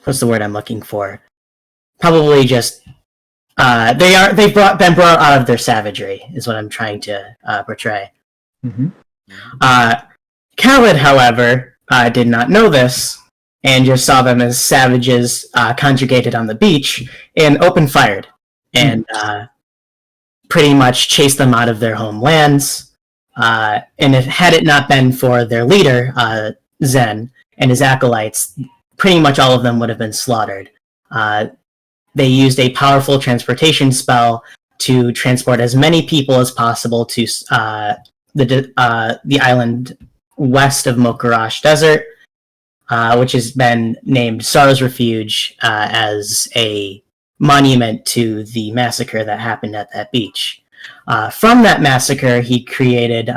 what's the word I'm looking for? Probably just they've been brought out of their savagery is what I'm trying to portray. Mm-hmm. Khaled, however, did not know this and just saw them as savages conjugated on the beach and open-fired and pretty much chased them out of their homelands. And had it not been for their leader, Zen, and his acolytes, pretty much all of them would have been slaughtered. They used a powerful transportation spell to transport as many people as possible to the island west of Mokarash Desert, which has been named Sorrow's Refuge as a monument to the massacre that happened at that beach. From that massacre, he created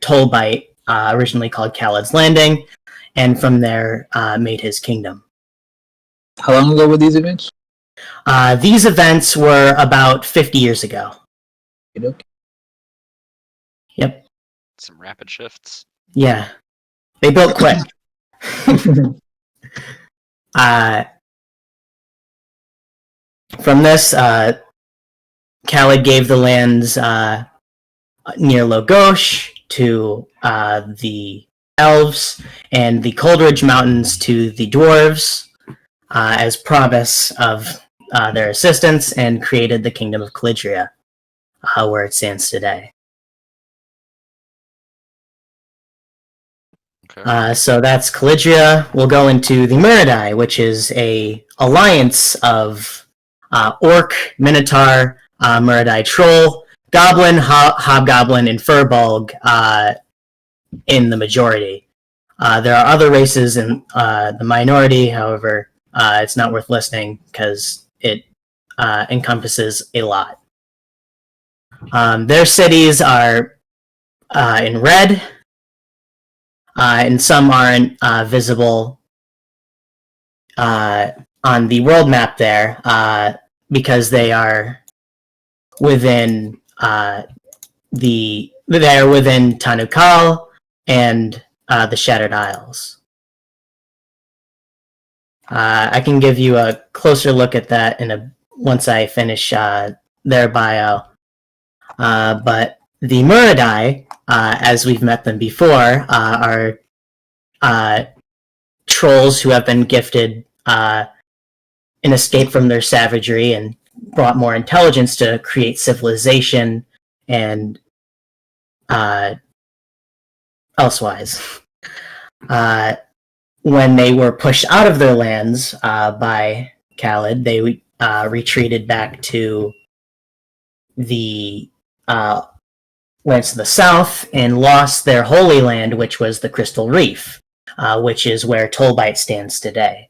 Tolbite, originally called Khaled's Landing, and from there made his kingdom. How long ago were these events? These events were about 50 years ago. Okay. Yep. Some rapid shifts. Yeah. They built quick. From this, Khaled gave the lands near Logos to the elves and the Coldridge Mountains to the dwarves as promise of their assistance, and created the Kingdom of Calidria, where it stands today. Okay. So that's Calidria. We'll go into the Muradai, which is a alliance of orc, minotaur, Muradai troll, goblin, hobgoblin, and furbolg in the majority. There are other races in the minority, however, it's not worth listing because it encompasses a lot. Their cities are in red, and some aren't visible on the world map there because they are within within Tanukal and the Shattered Isles. I can give you a closer look at that once I finish their bio. But the Muradai, as we've met them before, are trolls who have been gifted an escape from their savagery and brought more intelligence to create civilization and elsewise. When they were pushed out of their lands by Khaled, they retreated back to the lands to the south and lost their holy land, which was the Crystal Reef, which is where Tolbite stands today.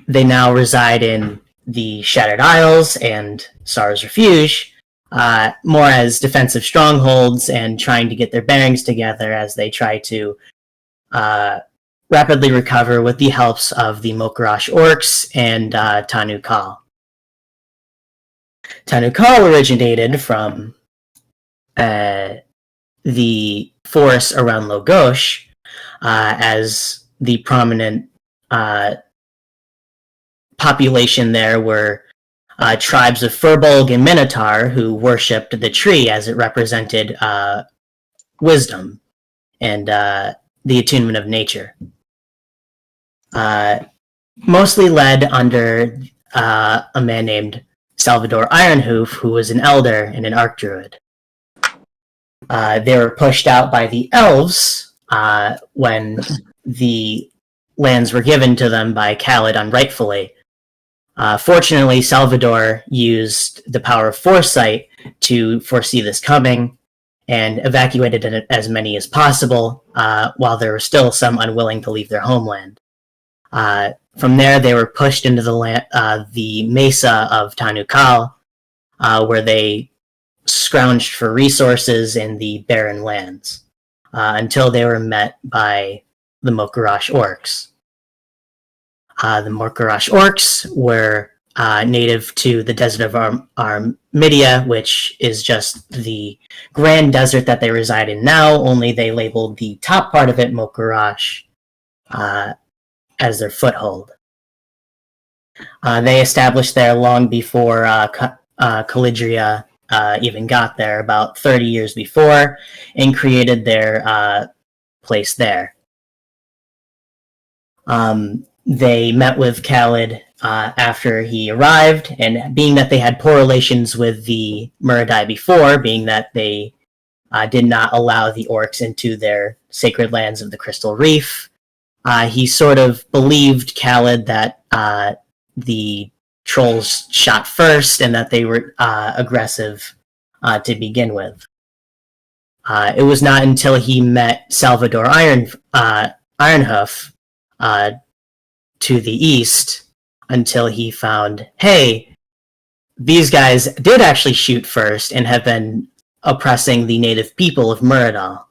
They now reside in the Shattered Isles and Sorrow's Refuge, more as defensive strongholds and trying to get their bearings together as they try to rapidly recover with the helps of the Mokarash orcs and Tanukal. Tanukal originated from the forests around Logos as the prominent population there were tribes of Furbolg and Minotaur who worshipped the tree as it represented wisdom and the attunement of nature. Mostly led under a man named Salvador Ironhoof, who was an elder and an archdruid. They were pushed out by the elves when the lands were given to them by Khaled unrightfully. Fortunately, Salvador used the power of foresight to foresee this coming and evacuated as many as possible, while there were still some unwilling to leave their homeland. From there, they were pushed into the mesa of Tanukal, where they scrounged for resources in the barren lands, until they were met by the Mokarash orcs. The Mokarash orcs were native to the desert of Armidia, which is just the grand desert that they reside in now, only they labeled the top part of it Mokarash, as their foothold. They established there long before Calidria even got there, about 30 years before, and created their place there. They met with Khalid after he arrived, and being that they had poor relations with the Muradai before, being that they did not allow the orcs into their sacred lands of the Crystal Reef, he sort of believed Khalid that the trolls shot first and that they were aggressive to begin with. It was not until he met Salvador Ironhoof to the east until he found, hey, these guys did actually shoot first and have been oppressing the native people of Muradal.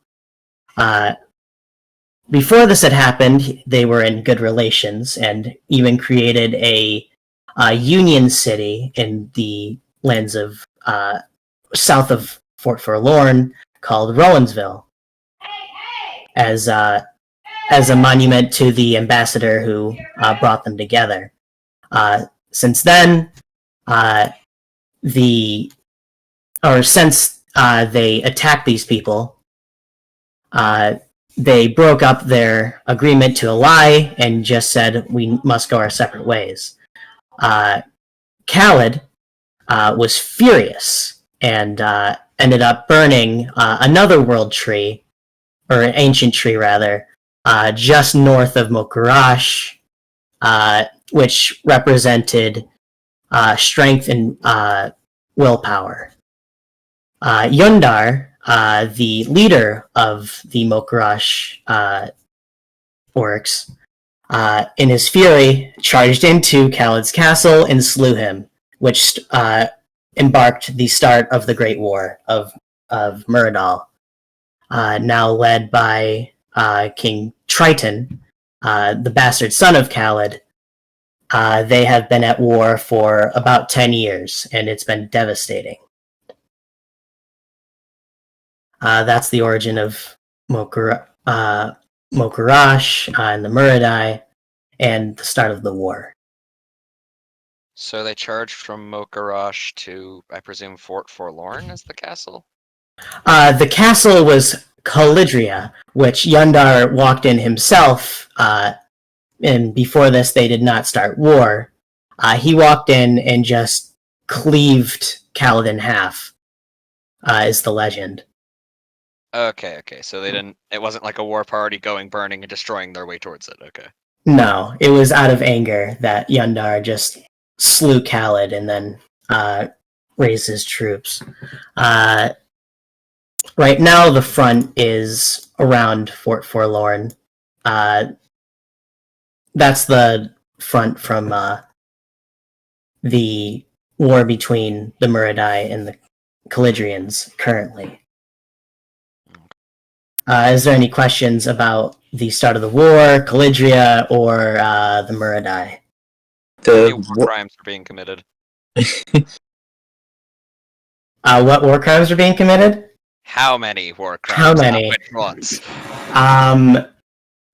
Before this had happened, they were in good relations and even created a union city in the lands of south of Fort Forlorn called Rowansville as a monument to the ambassador who brought them together. Since then, since they attacked these people, they broke up their agreement to ally and just said, we must go our separate ways. Khalid was furious and ended up burning another world tree, or an ancient tree rather, just north of Mokarash, which represented strength and willpower. Yundar, the leader of the Mokarash orcs, in his fury, charged into Khalid's castle and slew him, which embarked the start of the Great War of Muradal, now led by King Triton, the bastard son of Khalid. They have been at war for about 10 years, and it's been devastating. That's the origin of Mokarash and the Muradai, and the start of the war. So they charged from Mokarash to, I presume, Fort Forlorn as the castle? The castle was Calidria, which Yundar walked in himself, and before this they did not start war. He walked in and just cleaved Khalid in half, is the legend. Okay, so they didn't, it wasn't like a war party going, burning, and destroying their way towards it, okay. No, it was out of anger that Yundar just slew Khalid and then raised his troops. Right now, the front is around Fort Forlorn. That's the front from the war between the Muradai and the Calidrians currently. Is there any questions about the start of the war, Calidria, or the Muradai? Any war crimes are being committed. What war crimes are being committed? How many war crimes? How many? Which ones?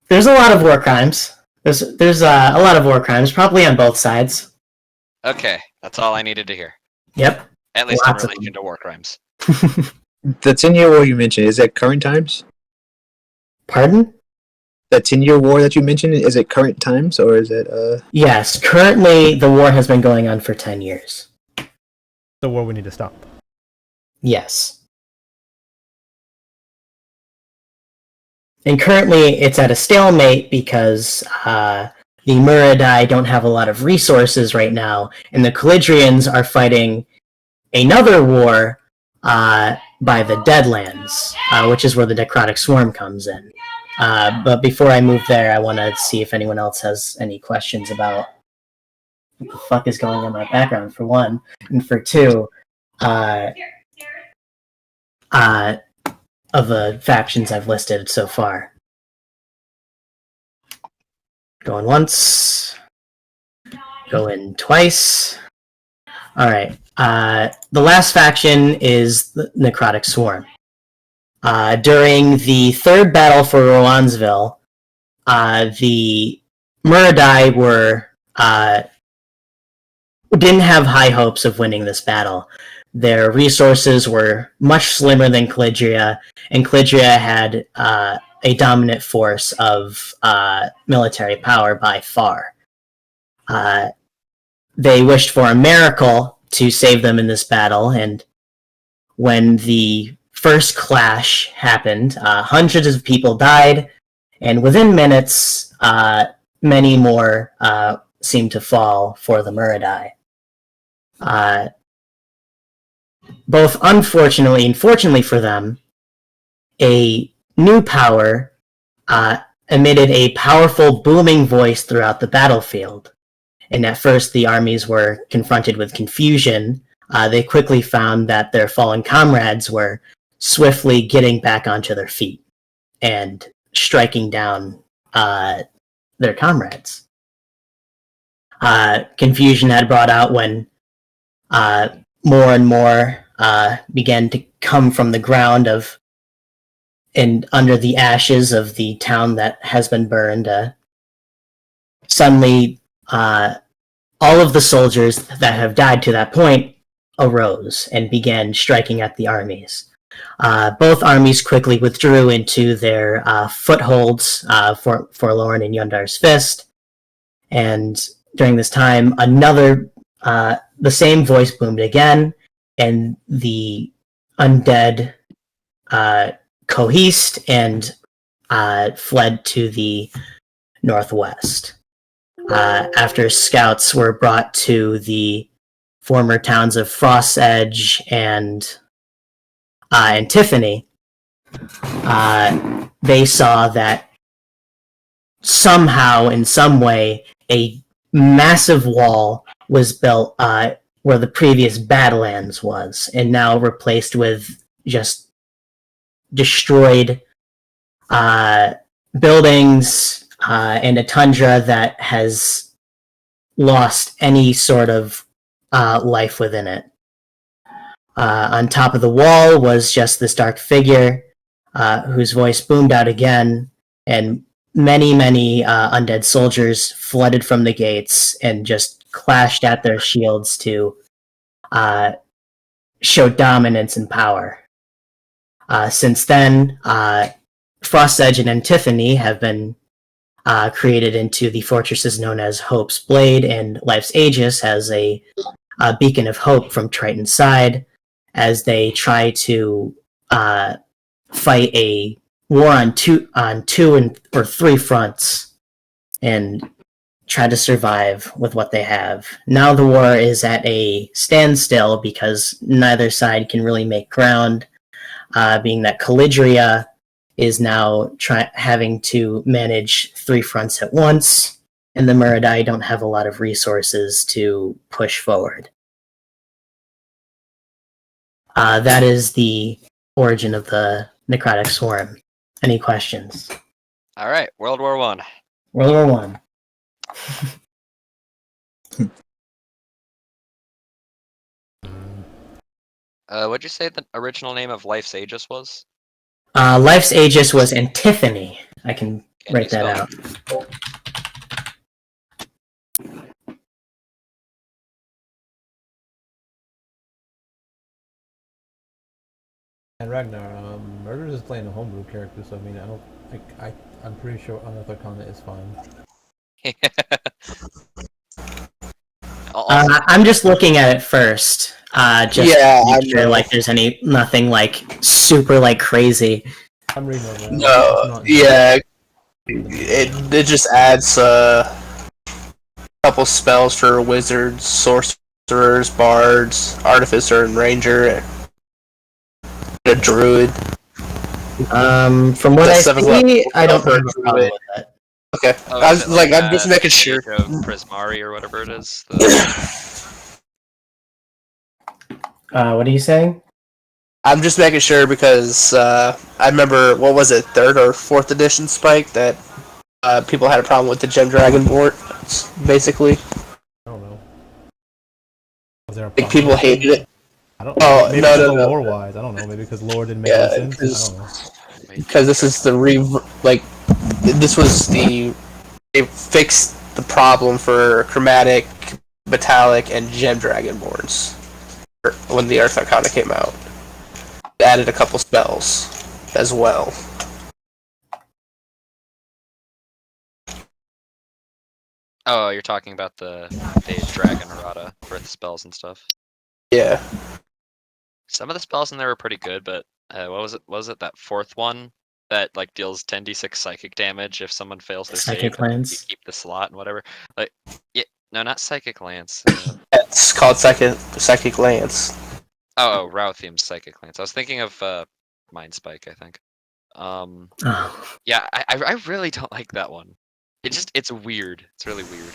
There's a lot of war crimes. There's a lot of war crimes, probably on both sides. Okay, that's all I needed to hear. Yep. At least Lots in of relation to war crimes. The 10-year war you mentioned, is that current times? Pardon? That 10-year war that you mentioned, is it current times or is it Yes, currently the war has been going on for 10 years. The war we need to stop. Yes. And currently it's at a stalemate because the Muradai don't have a lot of resources right now, and the Calidrians are fighting another war by the Deadlands, which is where the Necrotic Swarm comes in. But before I move there, I want to see if anyone else has any questions about what the fuck is going on in my background, for one. And for two, of the factions I've listed so far. Going once. Going twice. Alright. The last faction is the Necrotic Swarm. During the third battle for Rowansville, the Muradai didn't have high hopes of winning this battle. Their resources were much slimmer than Calidria, and Calidria had a dominant force of military power by far. They wished for a miracle to save them in this battle, and when the first clash happened, hundreds of people died, and within minutes, many more seemed to fall for the Muradai. Both unfortunately and fortunately for them, a new power emitted a powerful booming voice throughout the battlefield. And at first the armies were confronted with confusion. They quickly found that their fallen comrades were swiftly getting back onto their feet and striking down their comrades. Confusion had brought out when more and more began to come from the ground and under the ashes of the town that has been burned. Suddenly, all of the soldiers that have died to that point arose and began striking at the armies. Both armies quickly withdrew into their footholds for Lorn and Yundar's Fist, and during this time, the same voice boomed again, and the undead cohesed and fled to the northwest. After scouts were brought to the former towns of Frost's Edge and Tiffany, they saw that somehow, in some way, a massive wall was built where the previous Badlands was, and now replaced with just destroyed buildings and a tundra that has lost any sort of life within it. On top of the wall was just this dark figure whose voice boomed out again, and many undead soldiers flooded from the gates and just clashed at their shields to show dominance and power. Since then, Frost's Edge and Antiphony have been created into the fortresses known as Hope's Blade and Life's Aegis as a beacon of hope from Triton's side, as they try to fight a war on two or three fronts and try to survive with what they have. Now the war is at a standstill because neither side can really make ground, being that Calidria is now having to manage three fronts at once, and the Muradai don't have a lot of resources to push forward. That is the origin of the Necrotic Swarm. Any questions? All right, World War I. World War One. What'd you say the original name of Life's Aegis was? Life's Aegis was Antiphony. I can write that out. And Ragnar, Murderers is playing a homebrew character, so I mean, I'm pretty sure Unearthed Arcana is fine. I'm just looking at it first. Just to make sure, like, there's nothing like super like crazy. I'm reading over it. No, yeah, it just adds a couple spells for wizards, sorcerers, bards, artificer, and ranger. A druid. From what I see, I don't have a problem with that. Okay, Oh, I was like, I'm just making Age sure. of Prismari or whatever it is. What are you saying? I'm just making sure because I remember, what was it, 3rd or 4th edition Spike, that people had a problem with the Gem Dragon board, basically. I don't know. Was there a Like, problem? people hated it. I don't know. Oh, Maybe no, because no, of no. lore-wise. I don't know. Maybe because lore didn't make Yeah, any sense. I don't know. because this is the this was they fixed the problem for chromatic, metallic, and gem dragonborns when the Earth Arcana came out. They added a couple spells as well. Oh, you're talking about the dragon errata for the spells and stuff. Yeah. Some of the spells in there were pretty good, but what was it? Was it that fourth one that like deals 10d6 psychic damage if someone fails their Psychic save? You Lance. keep the slot and whatever. Like, yeah, no, not psychic lance. It's called Psychic Lance. Oh, Routhium's psychic lance. I was thinking of Mind Spike. I think. Oh. Yeah, I really don't like that one. It's weird. It's really weird.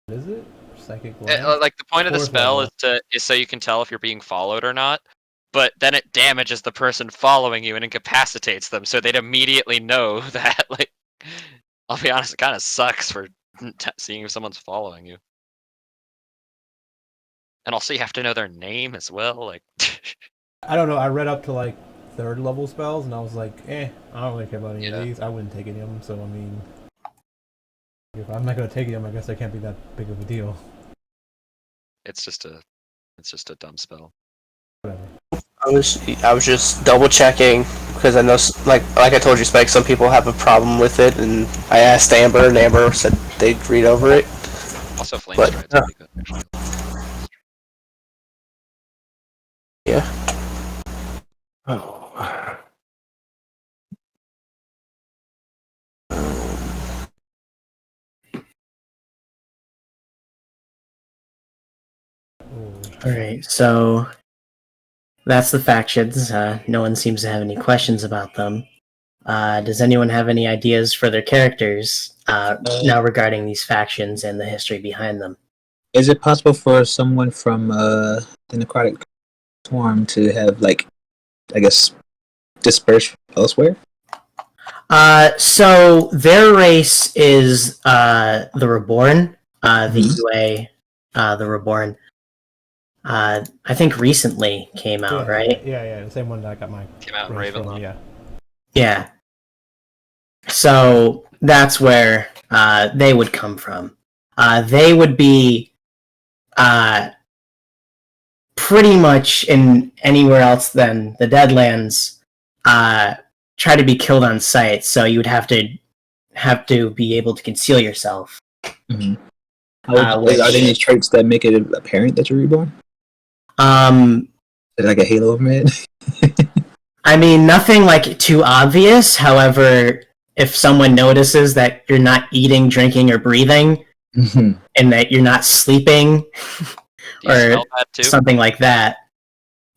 What is it? Psychic Lance? Like the point of the Fourth spell level. is so you can tell if you're being followed or not. But then it damages the person following you and incapacitates them, so they'd immediately know that. Like, I'll be honest, it kind of sucks for seeing if someone's following you. And also, you have to know their name as well. Like, I don't know. I read up to like 3rd level spells, and I was like, I don't really care about any Yeah. of these. I wouldn't take any of them. So I mean, if I'm not gonna take them, I guess they can't be that big of a deal. it's just a dumb spell. Whatever. I was just double checking because I know, like I told you, Spike, some people have a problem with it, and I asked Amber, and Amber said they'd read over it. Also, Flame But, Stride's pretty good, actually. Yeah. Oh. Ooh. All right, so that's the factions. No one seems to have any questions about them. Does anyone have any ideas for their characters now regarding these factions and the history behind them? Is it possible for someone from the Necrotic Swarm to have, like, I guess, dispersed elsewhere? So their race is the Reborn, the UA, the Reborn. I think recently came out, right? Yeah, the same one that I got my Came out in race from, Ravenloft. yeah. Yeah. So that's where they would come from. They would be pretty much in anywhere else than the Deadlands. Try to be killed on sight, so you would have to be able to conceal yourself. Mm-hmm. Are are there any traits that make it apparent that you're reborn? Um, Is it like a halo over it? I mean, nothing like too obvious. However, if someone notices that you're not eating, drinking, or breathing, Mm-hmm. and that you're not sleeping, Do you or smell that too? something like that.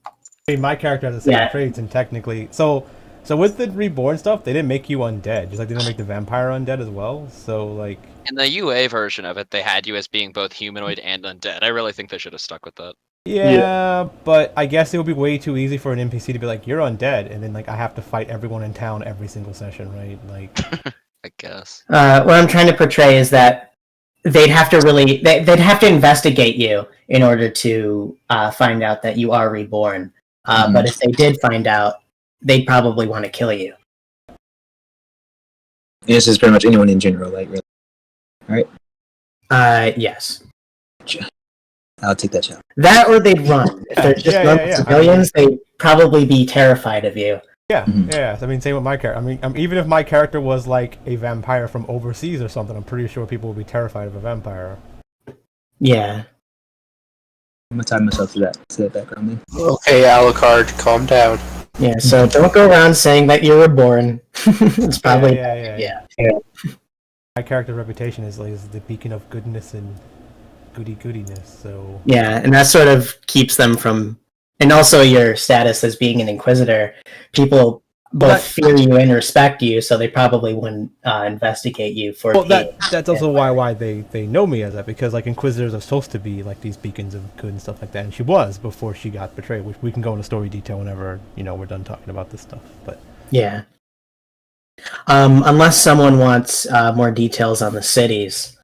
I mean, my character has the same Yeah. traits, and technically, so with the reborn stuff, they didn't make you undead, just like they didn't make the vampire undead as well. So like, In the UA version of it, they had you as being both humanoid and undead. I really think they should have stuck with that. yeah, but I guess it would be way too easy for an NPC to be like, "You're undead," and then like I have to fight everyone in town every single session, right? Like, I guess. What I'm trying to portray is that they'd have to investigate you in order to find out that you are reborn. But if they did find out, they'd probably want to kill you. This is pretty much anyone in general, like, really. Yes. I'll take that shot. That or they'd run. If they're just normal civilians, they'd probably be terrified of you. yeah, Mhm. yeah. I mean, same with my character. I mean, even if my character was like a vampire from overseas or something, I'm pretty sure people would be terrified of a vampire. Yeah. I'm gonna tie myself to that background then. Okay, Alucard, calm down. Yeah, so don't go around saying that you were born. It's probably Yeah. yeah. My character's reputation is the beacon of goodness and goodiness. So Yeah, and that sort of keeps them from, and also your status as being an inquisitor. People both fear you and respect you, so they probably wouldn't investigate you for. well, that's also why they know me as that, because like inquisitors are supposed to be like these beacons of good and stuff like that, and she was before she got betrayed. Which we can go into story detail whenever we're done talking about this stuff. But Yeah. Unless someone wants more details on the cities,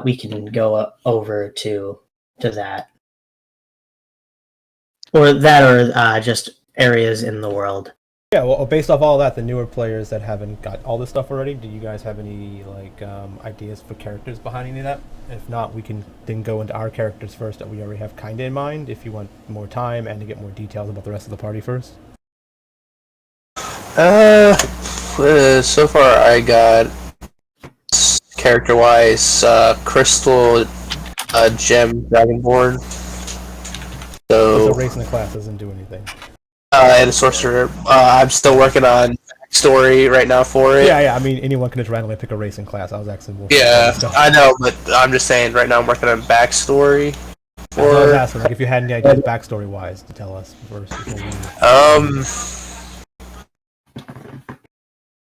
we can go over to that, or just areas in the world. Yeah, well, based off all that, the newer players that haven't got all this stuff already, do you guys have any ideas for characters behind any of that? If not, we can then go into our characters first that we already have kind of in mind. If you want more time and to get more details about the rest of the party first. So far I got character-wise, Crystal, Gem, Dragonborn. So So, race in the class doesn't do anything. and a sorcerer. I'm still working on backstory right now for it. Yeah. I mean, anyone can just randomly pick a race in class. I was actually more Yeah, stuff. I know, but I'm just saying right now I'm working on backstory I was for. asking, like, if you had any ideas backstory-wise to tell us first. Before we...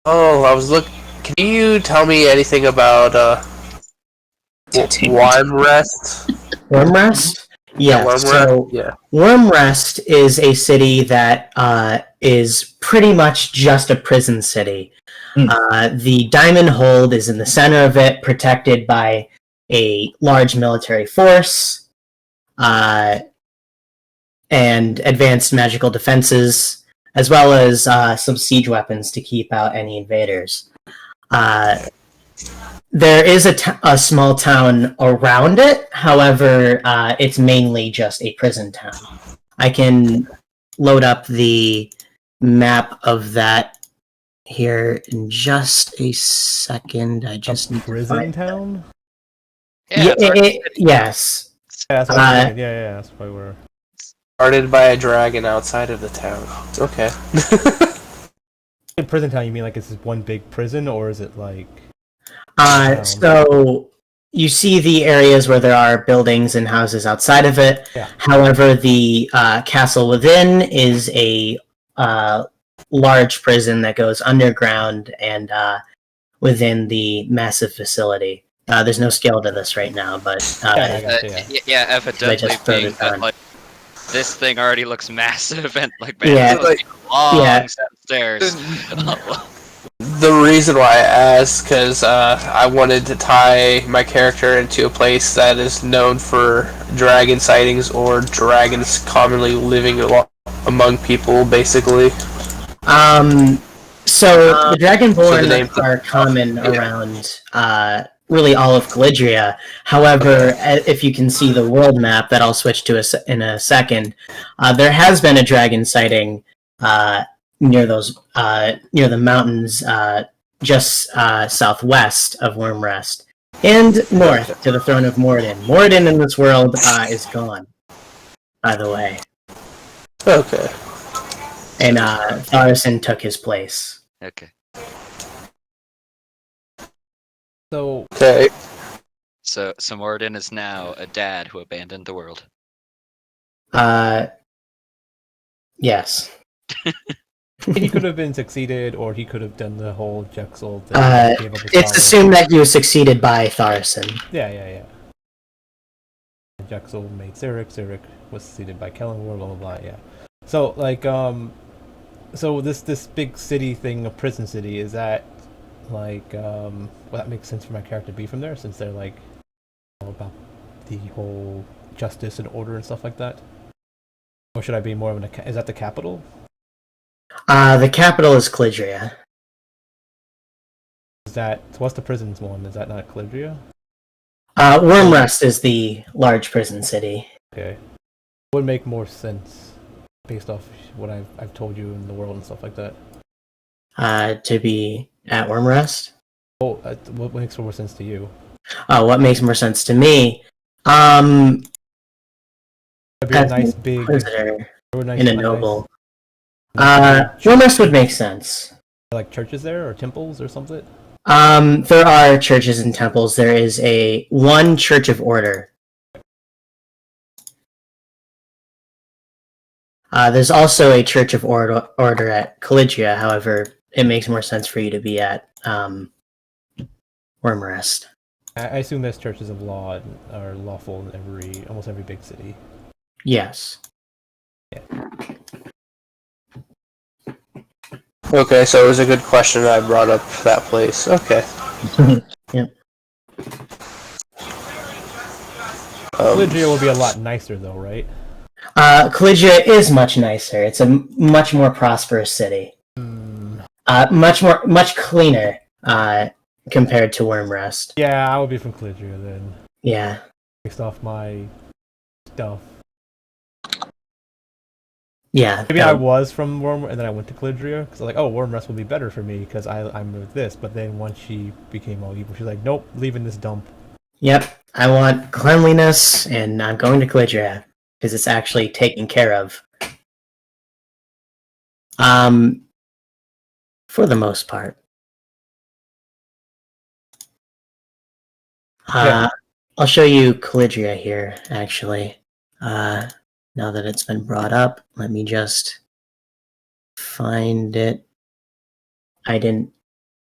I was Can you tell me anything about Wyrmrest? Wormrest? Yeah, Wyrmrest? so Yeah. Wormrest is a city that is pretty much just a prison city. The Diamond Hold is in the center of it, protected by a large military force and advanced magical defenses, as well as some siege weapons to keep out any invaders. There is a small town around it, however, it's mainly just a prison town. I can load up the map of that here in just a second. I just need to prison find town? Yeah, it's already- yes. Yeah, that's what I'm thinking. Yeah, that's why we're... Guarded by a dragon outside of the town. It's okay. In prison town, you mean like it's just one big prison, or is it like... So you see the areas where there are buildings and houses outside of it. Yeah. However, the castle within is a large prison that goes underground and within the massive facility. There's no scale to this right now, but I gotcha, yeah. yeah, evidently just throwed being it that on. like this thing already looks massive and like Yeah, man, this is a long yeah. set of stairs. The reason why I asked, because I wanted to tie my character into a place that is known for dragon sightings or dragons commonly living among people, basically. So the Dragonborn So the name- are common around really all of Calidria. However, if you can see the world map that I'll switch to in a second, there has been a dragon sighting near the mountains just southwest of Wormrest and north to the throne of Moradin. Moradin in this world is gone, by the way, Okay. and Tharson took his place. Okay. So, Okay. So Moradin is now a dad who abandoned the world. Yes. he could have been succeeded, or he could have done the whole Jexel thing. Gave up his It's power. assumed that he was succeeded by Tharson. Yeah. Jexel made Cyric was succeeded by Kellenwar, blah blah blah, yeah. So, like, so this big city thing, a prison city, is that, like, well, that makes sense for my character to be from there, since they're, like, all about the whole justice and order and stuff like that? Or should I be more of is that the capital? The capital is Calidria. So what's the prisons one? Is that not Calidria? Wormrest is the large prison city. Okay. Would make more sense based off what I've told you in the world and stuff like that. To be at Wormrest. Oh, what makes more sense to you? What makes more sense to me? That'd be a As nice an big Inquisitor nice, in a nice- noble. nice big Wormrest would make sense. like churches there or temples or something. There are churches and temples. There is one Church of Order. There's also a Church of Order at Calidria. However, it makes more sense for you to be at Wormrest. I assume there's churches of law are lawful in almost every big city. Yes. Okay, so it was a good question that I brought up that place. Okay. Yep. Calidria will be a lot nicer though, right? Calidria is much nicer. It's a much more prosperous city. much cleaner compared to Wormrest. Yeah, I would be from Calidria then. Yeah. Based off my stuff. Yeah. Maybe I was from Wormrest and then I went to Calidria because I was like, oh, Wormrest will be better for me because I'm with this. But then once she became all evil, she's like, nope, leaving this dump. Yep. I want cleanliness, and I'm going to Calidria because it's actually taken care of. For the most part. Yeah. I'll show you Calidria here, actually. Now that it's been brought up, let me just find it. I didn't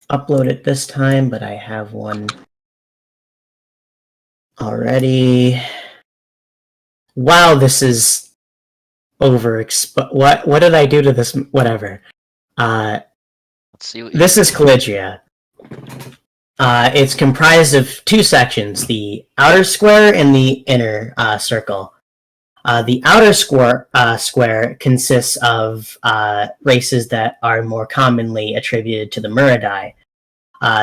upload it this time, but I have one already. Wow, this is what did I do to this? Whatever. Let's see what This is Calidria. It's comprised of two sections, the outer square and the inner circle. The outer square consists of races that are more commonly attributed to the Muradai.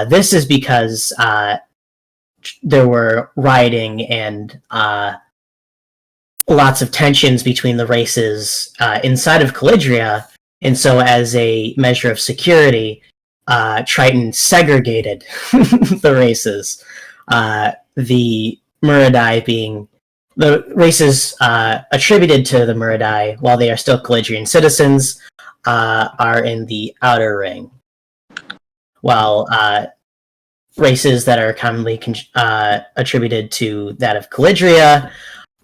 This is because there were rioting and lots of tensions between the races inside of Calidria, and so as a measure of security, Triton segregated the races. The Muradai being the races attributed to the Muradai, while they are still Calidrian citizens, are in the outer ring, while races that are commonly attributed to that of Calidria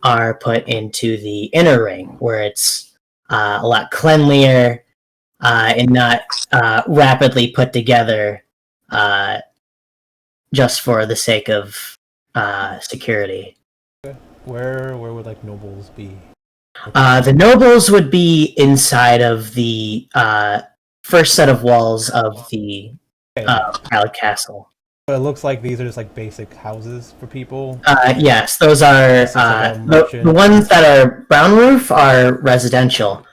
are put into the inner ring, where it's a lot cleanlier and not rapidly put together just for the sake of security. Where would like nobles be? The nobles would be inside of the first set of walls of the Proud Castle. But it looks like these are just like basic houses for people. Yes, those are the ones that are brown roof are residential.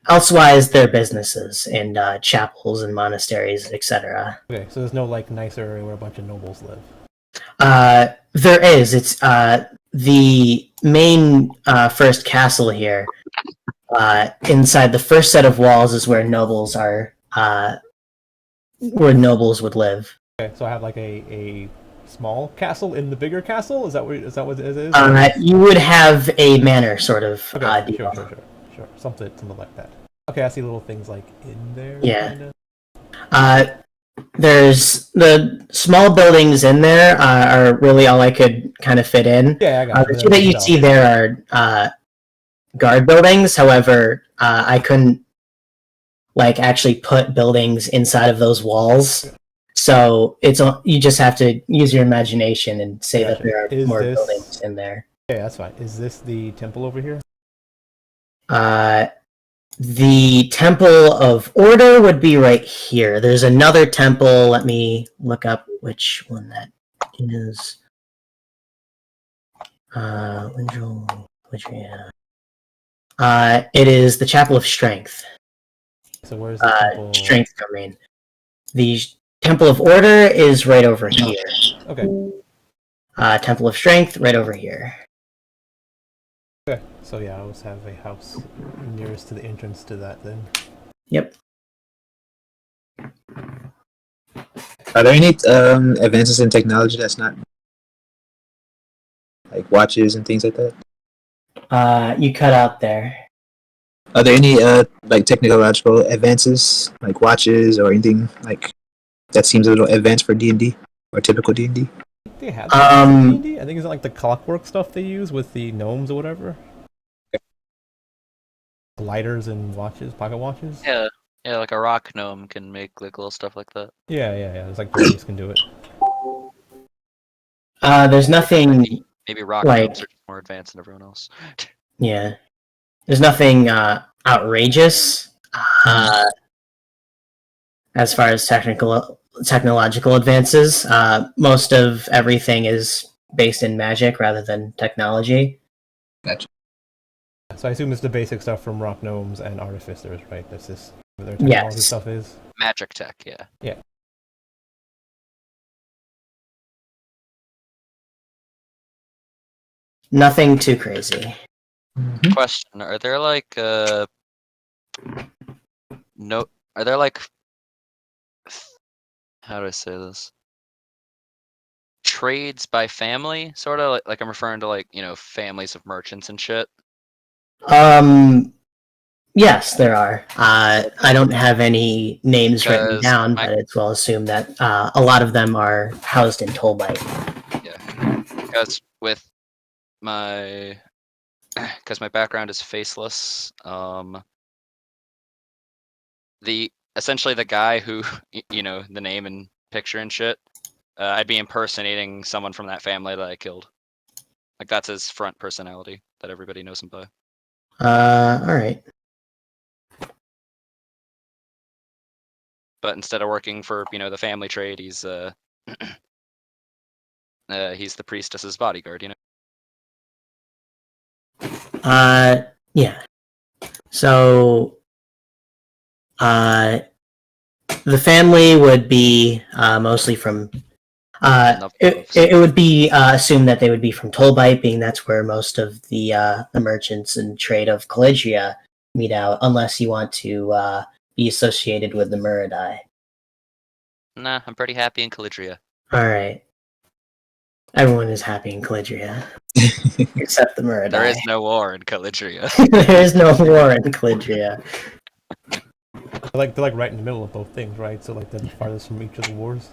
Elsewise, they're businesses and chapels and monasteries, etc. Okay, so there's no like nicer area where a bunch of nobles live. There is. It's the main first castle here. Inside the first set of walls is where nobles are. Where nobles would live. Okay, so I have like a small castle in the bigger castle. Is that what it is? You would have a manor sort of Okay, deal. sure, something like that. Okay, I see little things like in there. Yeah. There's the small buildings in there are really all I could kind of fit in. Yeah, I got the two that you see there are guard buildings. However, I couldn't like actually put buildings inside of those walls. So you just have to use your imagination and say that there are more buildings in there. Yeah, that's fine. Is this the temple over here? The Temple of Order would be right here. There's another temple. Let me look up which one that is. It is the Chapel of Strength. So where's the temple? Strength domain. The Temple of Order is right over here. Okay. Temple of Strength right over here. Okay. So yeah, I always have a house nearest to the entrance to that then. Yep. Are there any advances in technology that's not like watches and things like that? You cut out there. Are there any like technological advances like watches or anything like that seems a little advanced for D&D or typical D&D? They have D&D. I think it's like the clockwork stuff they use with the gnomes or whatever. Lighters and watches, pocket watches. Yeah, like a rock gnome can make like little stuff like that. Yeah. It's like Braves can do it. There's nothing. Maybe rock like, gnomes are just more advanced than everyone else. Yeah, there's nothing outrageous as far as technological advances. Most of everything is based in magic rather than technology. Gotcha. So I assume it's the basic stuff from rock gnomes and artificers, right? That's just their technology Yes. stuff is. Magic tech, yeah. Nothing too crazy. Question: Are there like no? Are there like how do I say this? Trades by family, sort of like I'm referring to like families of merchants and shit. Yes, there are. I don't have any names written Because down, but it's well assumed that a lot of them are housed in Tolbite. Yeah, because with my because my background is faceless. Essentially the guy who the name and picture and shit. I'd be impersonating someone from that family that I killed. Like that's his front personality that everybody knows him by. All right. But instead of working for the family trade, he's he's the priestess's bodyguard. Yeah. So, the family would be mostly from. It would be assumed that they would be from Tolbite, being that's where most of the merchants and trade of Calidria meet out, unless you want to be associated with the Muradai. Nah, I'm pretty happy in Calidria. All right. Everyone is happy in Calidria, except the Muradai. There is no war in Calidria. There is no war in Calidria. They're like right in the middle of both things, right? So like they're the farthest from each of the wars.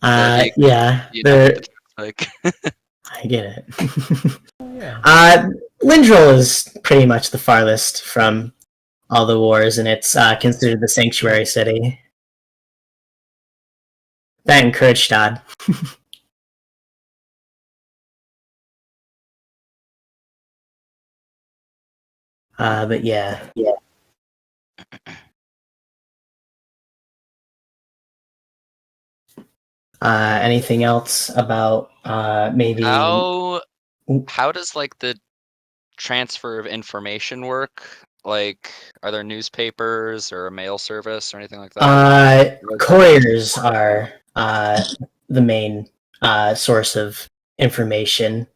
Yeah, Like I get it. Yeah. Lindrel is pretty much the farthest from all the wars, and it's considered the sanctuary city. That and Kurtstadt. But yeah. Anything else about maybe? how does like the transfer of information work? Like, are there newspapers or a mail service or anything like that? Couriers are the main source of information.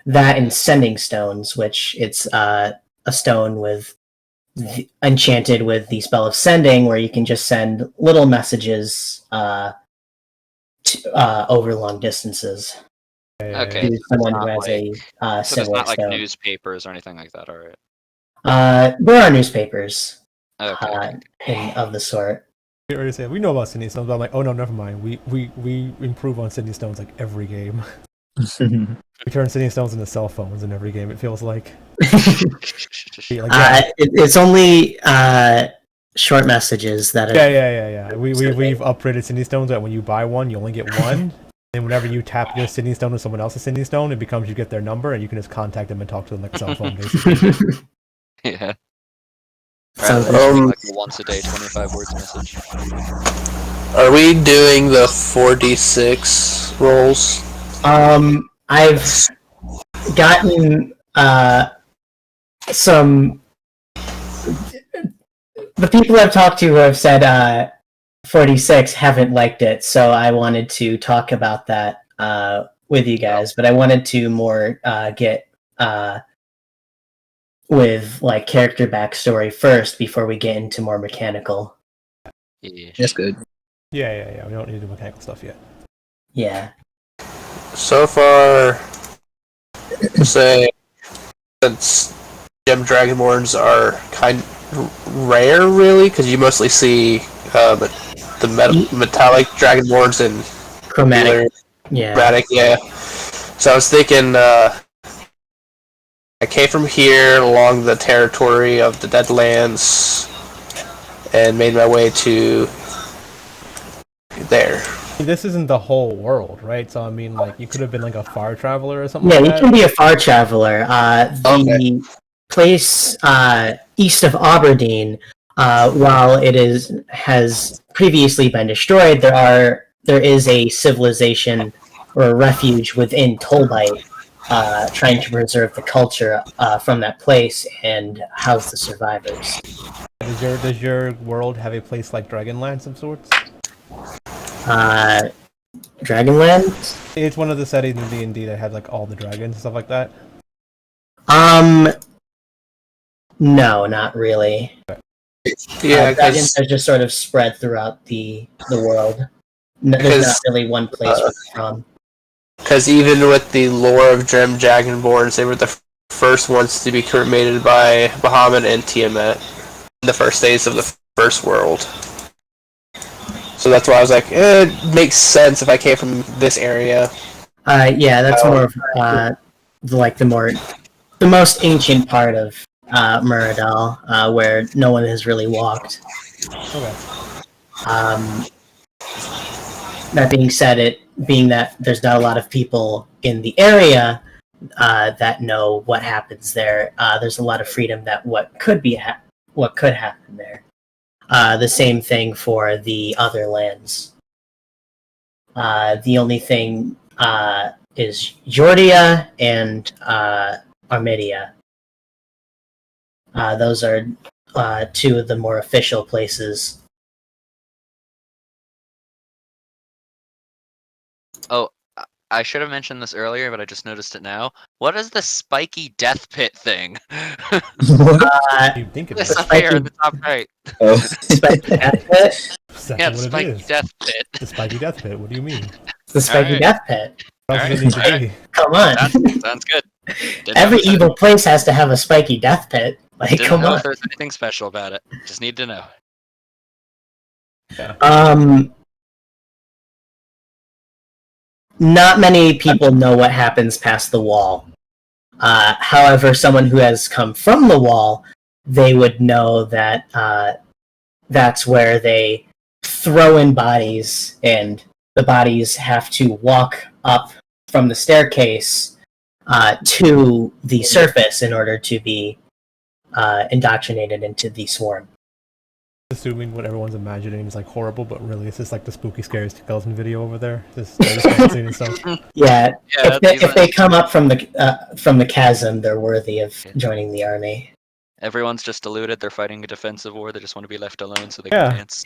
That and sending stones, which it's a stone with enchanted with the spell of sending, where you can just send little messages over long distances. Okay, To so someone it's who not has like- a So there's similar not like stone. newspapers or anything like that. All right. There are newspapers Okay. of the sort. We already said we know about Sydney Stones, but I'm like, oh no, never mind. We improve on Sydney Stones like every game. We turn Sydney Stones into cell phones in every game. It feels like. It's only short messages that are. Yeah. We've upgraded Sydney Stones that when you buy one, you only get one. And whenever you tap your Sydney Stone with someone else's Sydney Stone, it becomes you get their number and you can just contact them and talk to them like a cell phone, basically. Yeah. Sounds Rather than good. like a once a day 25 words message. Are we doing the 4d6 rolls? I've gotten some. The people I've talked to who have said 46 haven't liked it, so I wanted to talk about that with you guys. But I wanted to more get with like character backstory first before we get into more mechanical. Yeah. That's good. Yeah. We don't need to do mechanical stuff yet. Yeah. So far, say, since gem dragonborns are kind of rare, really, because you mostly see the metallic dragonborns and Chromatic. Yeah. chromatic, yeah. So I was thinking, I came from here along the territory of the Deadlands and made my way to there. This isn't the whole world, right? So I mean, like, you could have been like a far traveler or something. Yeah, like you that. can be a far traveler. The place east of Aberdeen, while it has previously been destroyed, there is a civilization or a refuge within Tolbite, trying to preserve the culture from that place and house the survivors. Does your world have a place like Dragonlance of sorts? Dragonland? It's one of the settings in D&D that have like all the dragons and stuff like that. No, not really. Yeah, Dragons because are just sort of spread throughout the world. There's not Because- really one place where they're from. even with the lore of Gem Dragonborns, they were the first ones to be cremated by Bahamut and Tiamat in the first days of the first world. So that's why I was like, it makes sense if I came from this area. Yeah, that's more of the most ancient part of Muradal, where no one has really walked. Okay. That being said, being that there's not a lot of people in the area that know what happens there, there's a lot of freedom that what could happen there. The same thing for the other lands. The only thing is Jordia and Armidia. Those are two of the more official places. Oh, I should have mentioned this earlier, but I just noticed it now. What is the spiky death pit thing? You think This it's up here in the top right. Oh. Spiky Death Pit? Yeah, the what it spiky is. death pit. The spiky death pit. What do you mean? The Spiky Alright. Death Pit. What else does it Alright, need to alright. be? Come on. Sounds good. Didn't Every know if- evil place has to have a Spiky Death Pit. Like, Didn't come know on. if there's anything special about it. Just need to know. Not many people know what happens past the wall. However, someone who has come from the wall, they would know that that's where they throw in bodies, and the bodies have to walk up from the staircase to the surface in order to be indoctrinated into the swarm. Assuming what everyone's imagining is like horrible, but really it's just like the spooky, scary skeleton video over there. Just dancing and stuff. Yeah, Yeah, if they come up from the chasm, they're worthy of joining the army. Everyone's just deluded. They're fighting a defensive war. They just want to be left alone so they Yeah. can dance.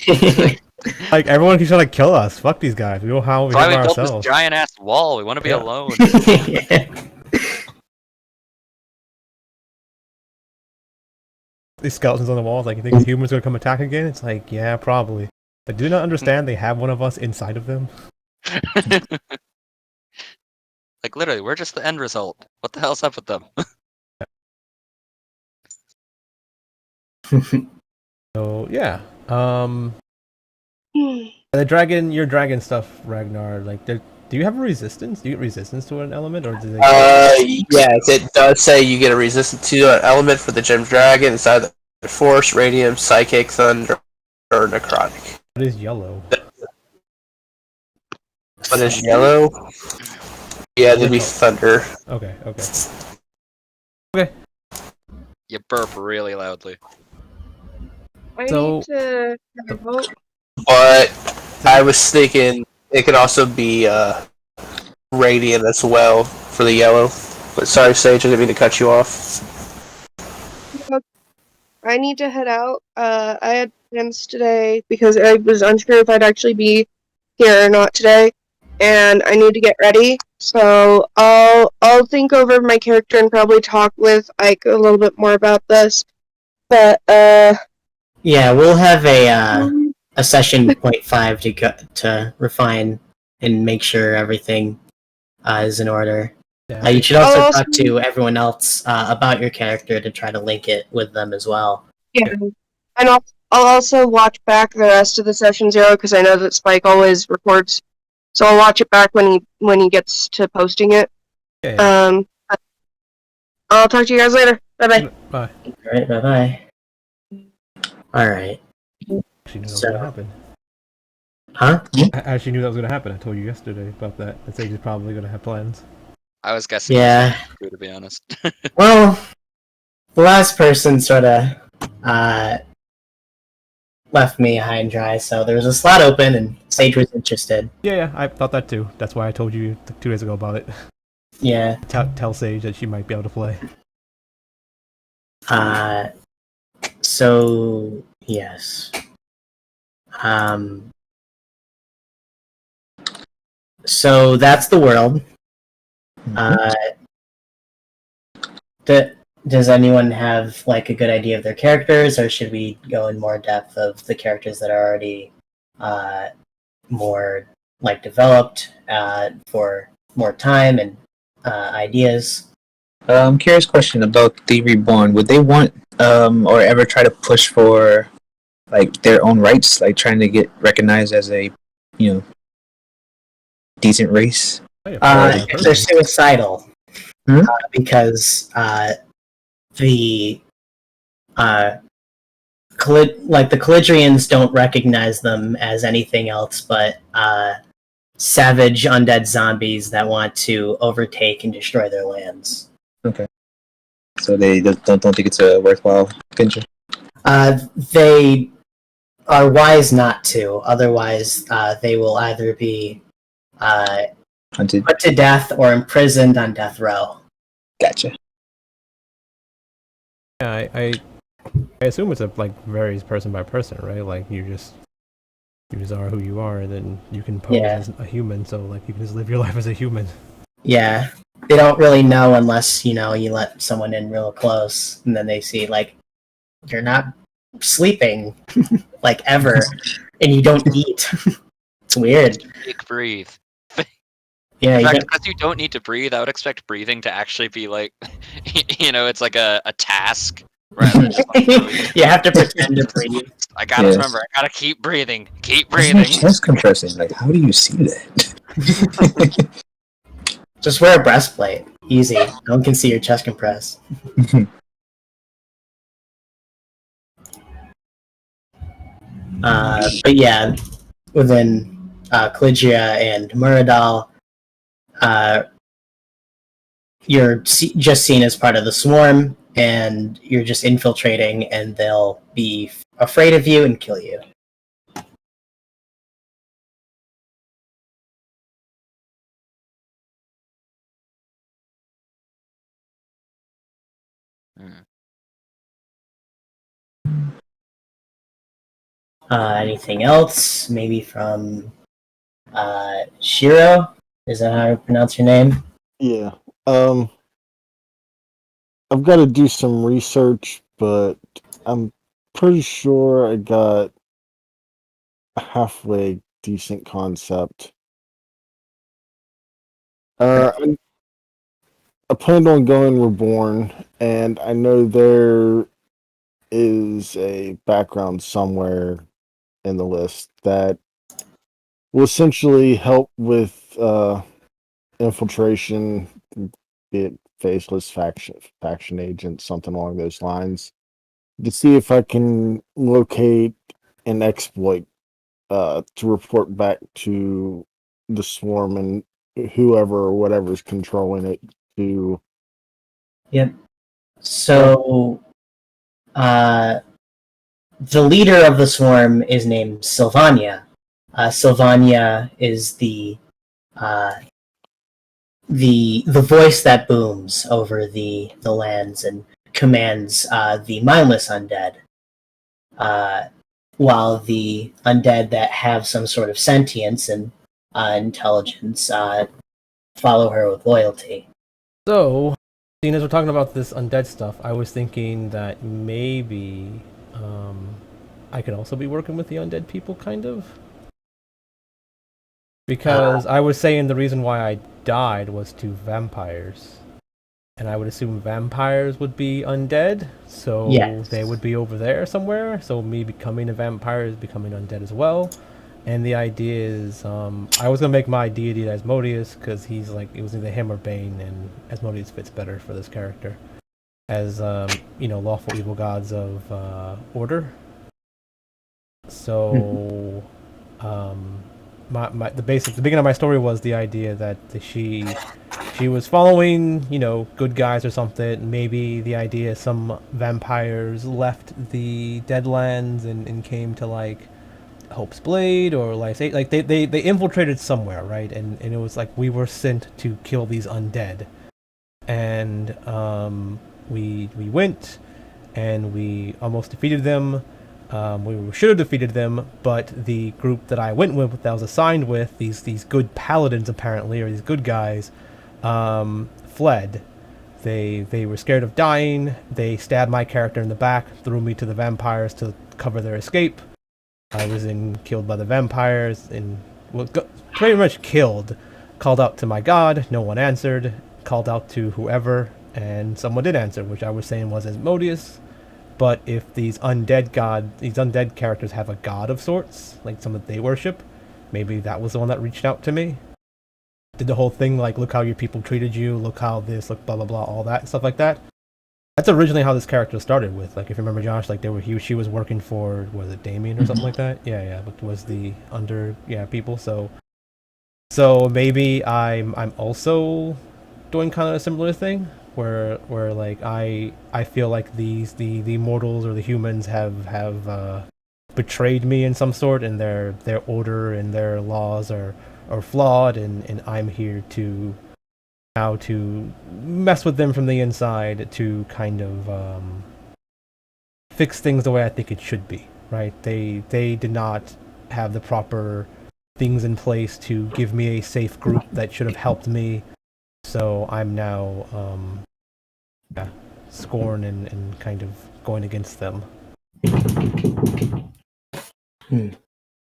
Like everyone keeps trying to kill us. Fuck these guys. We know how we That's why hit we by built this ourselves. giant ass wall. We want to be Yeah. alone. These skeletons on the walls. Like, you think the humans are gonna come attack again? It's like, yeah, probably. But do you not understand they have one of us inside of them? Like literally, we're just the end result. What the hell's up with them? So yeah. Your dragon stuff, Ragnar. Like, do you have a resistance? Do you get resistance to an element, or do they? Yes, it does say you get a resistance to an element for the Gem Dragon. It's either Force, Radiant, Psychic, Thunder, or Necrotic. What is yellow? What is yellow? Yeah, that'd be Thunder. Okay. You burp really loudly. I So- need to vote. But I was thinking it could also be Radiant as well for the yellow. But sorry, Sage, I didn't mean to cut you off. I need to head out. I had plans today because I was unsure if I'd actually be here or not today, and I need to get ready. So I'll think over my character and probably talk with Ike a little bit more about this. But Yeah, we'll have a session 0.5 to refine and make sure everything is in order. Yeah. You should also I'll talk to everyone else about your character to try to link it with them as well. yeah, and I'll also watch back the rest of the session 0 because I know that Spike always records. So I'll watch it back when he gets to posting it. Yeah. I'll talk to you guys later. Bye bye. Bye. Alright, bye-bye. Alright. Actually knew that was So- gonna happen. Huh? I actually knew that was gonna happen. I told you yesterday about that. I said he's probably gonna have plans. I was guessing. Yeah. True, to be honest. Well, the last person sort of left me high and dry, so there was a slot open and Sage was interested. Yeah, I thought that too. That's why I told you 2 days ago about it. Yeah. Tell Sage that she might be able to play. So Yes. So that's the world. Does anyone have like a good idea of their characters, or should we go in more depth of the characters that are already more like developed for more time and ideas? Curious question about the Reborn. Would they want or ever try to push for like their own rights, like trying to get recognized as a, you know, decent race? They're suicidal because the the Calidrians don't recognize them as anything else but savage undead zombies that want to overtake and destroy their lands. Okay. So they don't think it's a worthwhile venture? They are wise not to. Otherwise, they will either be Hunted. put to death or imprisoned on death row. Gotcha. Yeah, I assume it's like varies person by person, right? Like you just are who you are, and then you can pose as a human. So like you can just live your life as a human. Yeah, they don't really know unless you let someone in real close, and then they see like you're not sleeping like ever, and you don't eat. It's weird. Breathe. Yeah, in fact, because you don't need to breathe, I would expect breathing to actually be like, it's like a task. Rather than just, like, you have to pretend to breathe. I gotta remember, I gotta keep breathing. Keep breathing. Isn't chest compressing? Like, how do you see that? Just wear a breastplate. Easy. No one can see your chest compress. But yeah, within Calidria and Muradal, you're just seen as part of the swarm, and you're just infiltrating, and they'll be afraid of you and kill you. Anything else? Maybe from Shiro? Is that how you pronounce your name? Yeah. I've got to do some research, but I'm pretty sure I got a halfway decent concept. I planned on going Reborn, and I know there is a background somewhere in the list that will essentially help with infiltration, be it faceless faction agent, something along those lines, to see if I can locate an exploit to report back to the swarm and whoever or whatever's controlling it to. Yep. So, the leader of the swarm is named Sylvania. Sylvania is the voice that booms over the lands and commands the mindless undead, while the undead that have some sort of sentience and intelligence follow her with loyalty. So, seeing as we're talking about this undead stuff, I was thinking that maybe I could also be working with the undead people, kind of. Because I was saying the reason why I died was to vampires. And I would assume vampires would be undead, so they would be over there somewhere. So me becoming a vampire is becoming undead as well. And the idea is, I was going to make my deity Asmodeus, because he's like, it was either him or Bane, and Asmodeus fits better for this character. As, lawful evil gods of order. So, the beginning of my story was the idea that she was following, good guys or something. Maybe the idea some vampires left the Deadlands and came to like Hope's Blade or like they infiltrated somewhere, right? And it was like we were sent to kill these undead, and we went and we almost defeated them. We should have defeated them, but the group that I went with, that I was assigned with, these good paladins apparently, or these good guys, fled. They were scared of dying. They stabbed my character in the back, threw me to the vampires to cover their escape. I was killed by the vampires and pretty much killed. Called out to my god, no one answered. Called out to whoever, and someone did answer, which I was saying was Asmodeus. But if these undead characters have a god of sorts, like some that they worship, maybe that was the one that reached out to me. Did the whole thing like, look how your people treated you, look how this, look blah blah blah, all that stuff like that. That's originally how this character started with. Like, if you remember, Josh, like she was working for, was it Damien or something like that? Yeah, but was the people. So maybe I'm also doing kind of a similar thing where like I feel like the mortals or the humans have betrayed me in some sort, and their order and their laws are flawed, and I'm here to mess with them from the inside to kind of fix things the way I think it should be, right? They did not have the proper things in place to give me a safe group that should have helped me, so I'm now scorn and kind of going against them.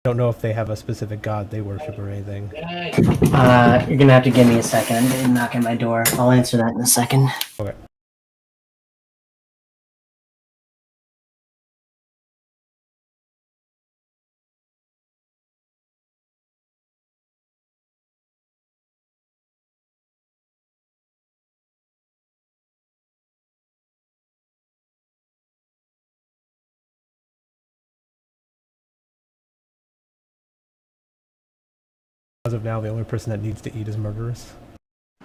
Don't know if they have a specific god they worship or anything. You're gonna have to give me a second. I'm getting knock on my door. I'll answer that in a second. Okay. As of now, the only person that needs to eat is Murderous.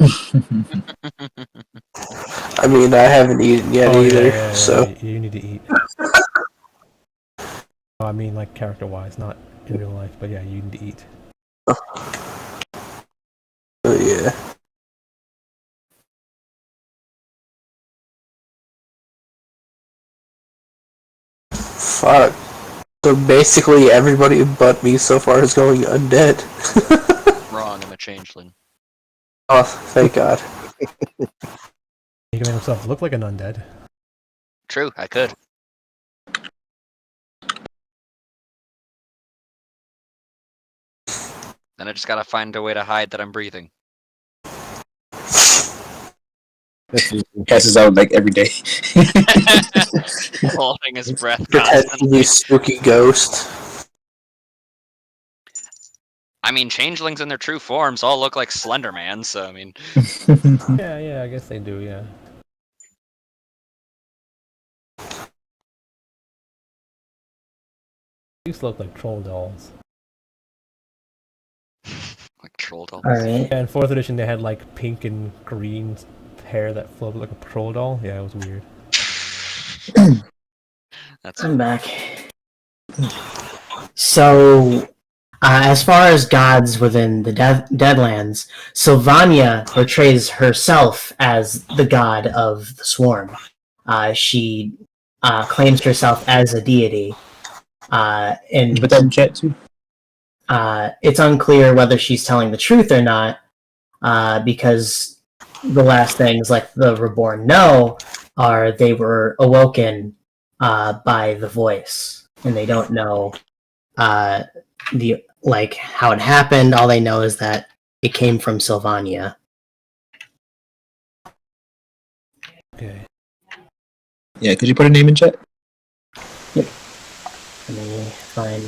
I mean, I haven't eaten yet either, so. You need to eat. I mean, like, character-wise, not in real life, but yeah, you need to eat. Oh, yeah. Fuck. So basically everybody but me so far is going undead. Wrong, I'm a changeling. Oh, thank God. He can make himself look like an undead. True, I could. Then I just gotta find a way to hide that I'm breathing. Passes out like every day. Holding his breath Pretend to constantly. be spooky ghost. I mean, changelings in their true forms all look like Slender Man, so I mean... Yeah, I guess they do, yeah. They used to look like troll dolls. like troll dolls. Alright. Yeah, in 4th edition they had like pink and green hair that floated like a troll doll. Yeah, it was weird. That's I'm back. So, as far as gods within the Deadlands, Sylvania portrays herself as the god of the swarm. She claims herself as a deity. And Put that in chat too. it's unclear whether she's telling the truth or not, because the last things like the Reborn know are they were awoken by the voice, and they don't know how it happened. All they know is that it came from Sylvania. Okay. Yeah, could you put a name in chat? Let me find.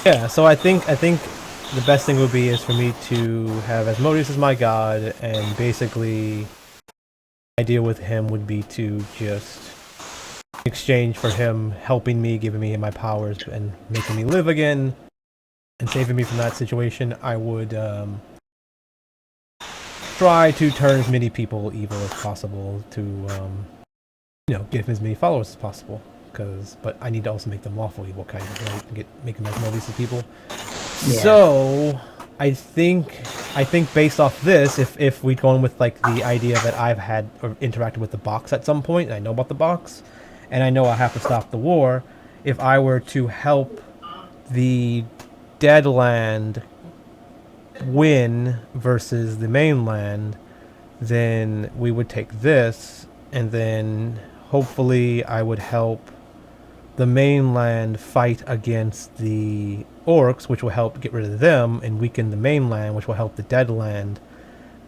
Yeah, so I think the best thing would be is for me to have Asmodeus as my god, and basically the idea with him would be to just in exchange for him helping me, giving me my powers, and making me live again, and saving me from that situation, I would try to turn as many people evil as possible to give as many followers as possible. But I need to also make them lawful evil, kind of, right? Make them as Asmodeus people. Yeah. So I think based off this, if we go on with like the idea that I've had or interacted with the box at some point, and I know about the box, and I know I have to stop the war. If I were to help the Deadland win versus the mainland, then we would take this, and then hopefully I would help the mainland fight against the orcs, which will help get rid of them and weaken the mainland, which will help the Deadland.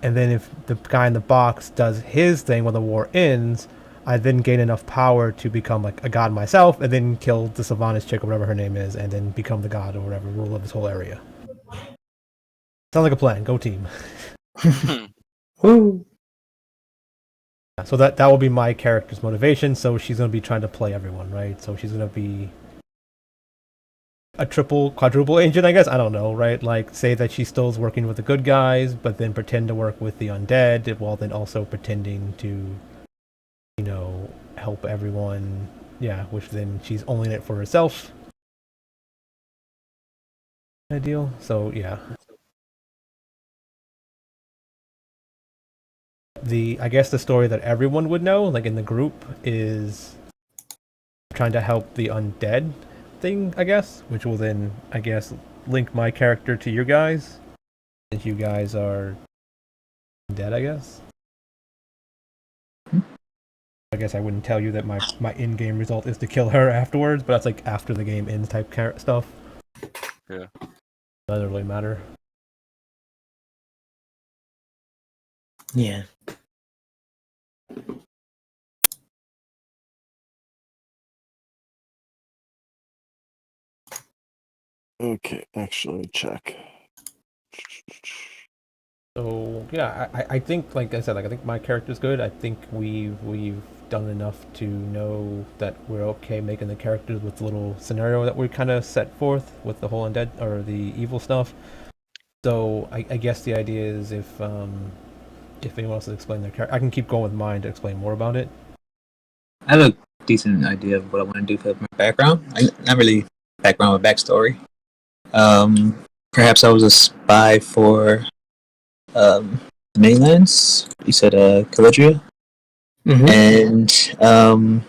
And then if the guy in the box does his thing when the war ends, I then gain enough power to become like a god myself, and then kill the Sylvanas chick or whatever her name is, and then become the god or whatever, rule of this whole area. Sounds like a plan. Go team. Woo. So that will be my character's motivation. So she's going to be trying to play everyone, right? So she's going to be a quadruple agent, I guess. I don't know, right? Like, say that she still is working with the good guys, but then pretend to work with the undead, while then also pretending to, help everyone. Yeah, which then she's only in it for herself. Ideal. So, yeah. I guess the story that everyone would know, like in the group, is trying to help the undead thing, I guess, which will then, I guess, link my character to you guys, since you guys are dead, I guess. I guess I wouldn't tell you that my in-game result is to kill her afterwards, but that's like after the game ends type stuff. Yeah. Doesn't really matter. Yeah. Okay, actually check. So yeah, I think, like I said, I think my character's good. I think we've done enough to know that we're okay making the characters with the little scenario that we kind of set forth with the whole undead or the evil stuff. So I guess the idea is if anyone else has explained their character, I can keep going with mine to explain more about it. I have a decent idea of what I want to do for my background. Not really background, but backstory. Perhaps I was a spy for the mainlands. You said Calidria. Mm-hmm. And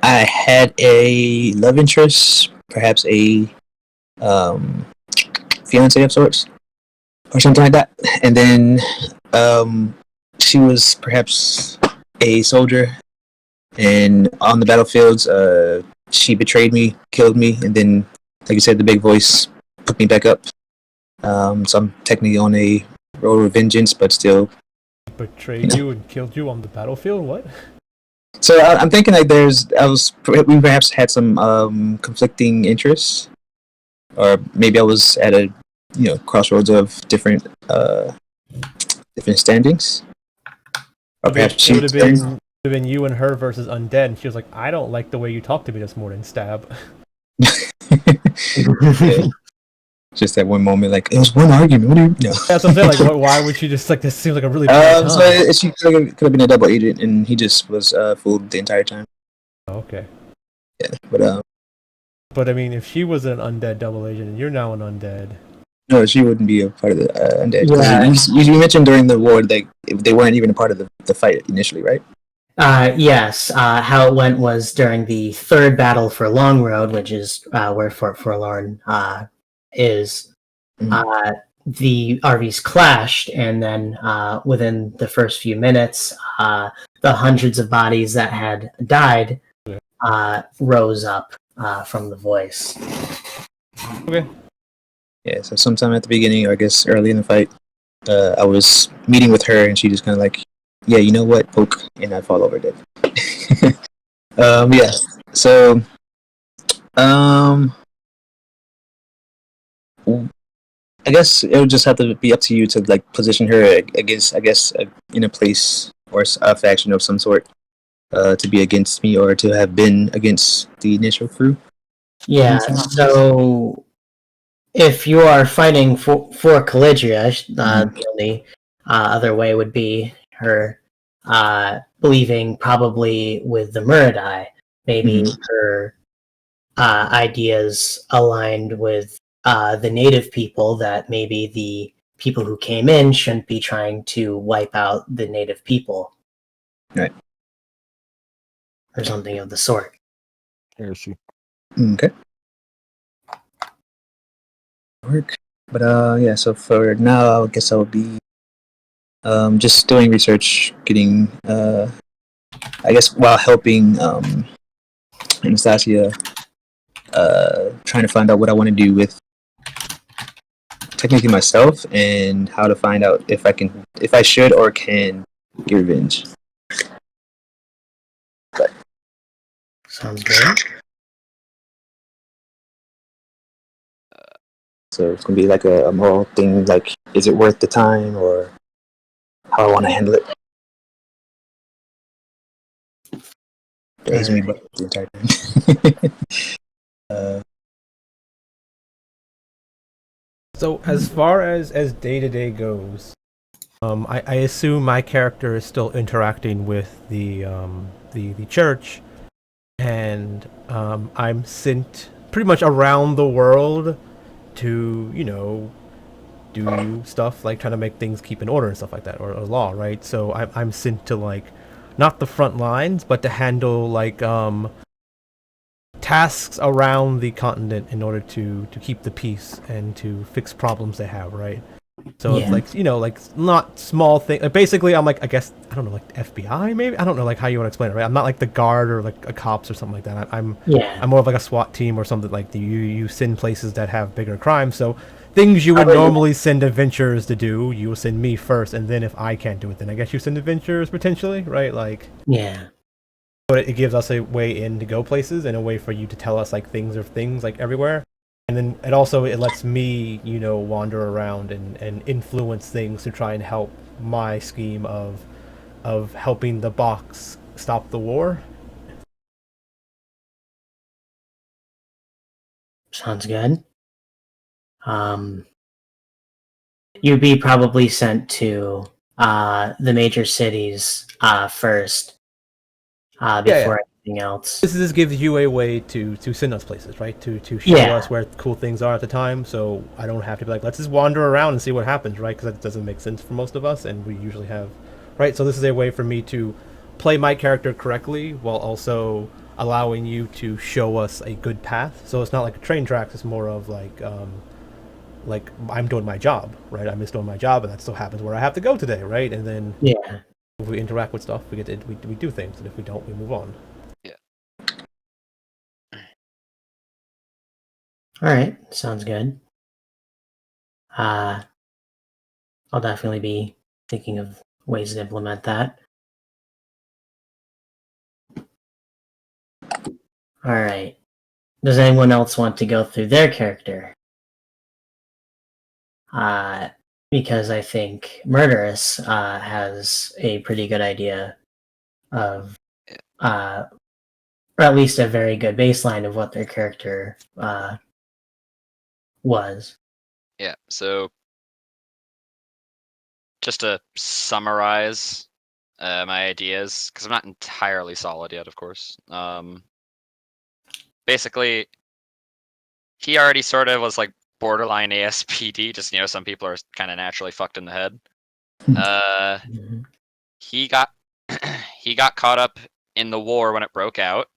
I had a love interest, perhaps a fiance of sorts, or something like that. And then she was perhaps a soldier, and on the battlefields, she betrayed me, killed me, and then, like you said, the big voice put me back up. So I'm technically on a road of vengeance, but still Betrayed you and killed you on the battlefield? What? So I'm thinking like we perhaps had some conflicting interests, or maybe I was at a crossroads of different standings, or perhaps It would have been you and her versus undead, and she was like, "I don't like the way you talked to me this morning." Stab. Yeah. Just that one moment, like it was one argument. What do you know? That's what I'm saying. Like, why would she just like? This seems like a really. So she could have been a double agent, and he just was fooled the entire time. Okay. Yeah, but But I mean, if she was an undead double agent and you're now an undead, no, she wouldn't be a part of the undead. Yeah. You mentioned during the war that they weren't even a part of the fight initially, right? Yes. How it went was during the third battle for Long Road, which is where Fort Forlorn is. Mhm. The RVs clashed, and then within the first few minutes, the hundreds of bodies that had died rose up from the voice. okay. Yeah, so sometime at the beginning, or I guess early in the fight, I was meeting with her, and she just kind of like, yeah, you know what, poke, and I fall over dead. Yeah, so, I guess it would just have to be up to you to like position her against, I guess, in a place or a faction of some sort, to be against me or to have been against the initial crew. Yeah. So if you are fighting for Calidria, the only other way would be her believing probably with the Muradai. Maybe her ideas aligned with the native people, that maybe the people who came in shouldn't be trying to wipe out the native people. Right. or something of the sort. Heresy. Okay. Work. But yeah, so for now I guess I'll be just doing research, getting I guess while helping Anastasia trying to find out what I want to do with technically myself and how to find out if I should or can get revenge. Sounds good. So it's gonna be like a moral thing, like is it worth the time or how I want to handle it. Praise me, but the entire time. So as far as day to day goes, I assume my character is still interacting with the church, and I'm sent pretty much around the world to do stuff like trying to make things keep in order and stuff like that, or law, right? So I'm sent to like not the front lines, but to handle like tasks around the continent in order to keep the peace and to fix problems they have, right? So Yeah. it's like like not small thing. Like basically, I'm like, I guess I don't know, like FBI maybe. I don't know like how you want to explain it, right? I'm not like the guard or like a cops or something like that. I'm more of like a SWAT team or something like you send places that have bigger crimes. So things you would normally send adventurers to do, you will send me first, and then if I can't do it, then I guess you send adventurers potentially, right? Like Yeah. but it gives us a way in to go places and a way for you to tell us like things like everywhere. And then it lets me, wander around and influence things to try and help my scheme of helping the box stop the war. Sounds good. You'd be probably sent to the major cities first before anything else. This gives you a way to send us places, right? To show us where cool things are at the time, so I don't have to be like, let's just wander around and see what happens, right? Because that doesn't make sense for most of us, and we usually have, right? So this is a way for me to play my character correctly while also allowing you to show us a good path. So it's not like a train tracks; it's more of like I'm doing my job, right? I'm just doing my job, and that still happens where I have to go today, right? And then if we interact with stuff, we do things, and if we don't, we move on. All right, sounds good. I'll definitely be thinking of ways to implement that. All right. Does anyone else want to go through their character? Because I think Murderous has a pretty good idea of, or at least a very good baseline of what their character was. Yeah, so just to summarize my ideas, because I'm not entirely solid yet, of course. Basically, he already sort of was like borderline ASPD, just, some people are kind of naturally fucked in the head. He got he got caught up in the war when it broke out.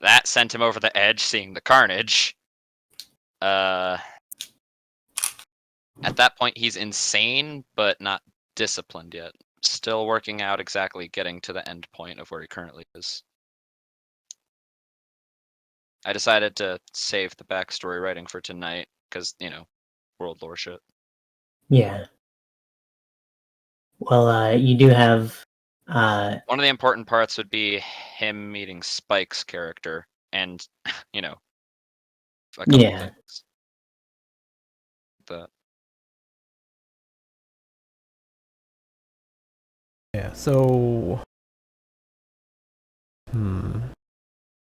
That sent him over the edge, seeing the carnage. At that point, he's insane, but not disciplined yet. Still working out exactly getting to the end point of where he currently is. I decided to save the backstory writing for tonight, because, world lore shit. Yeah. Well, you do have... One of the important parts would be him meeting Spike's character, and, a couple things. Yeah, so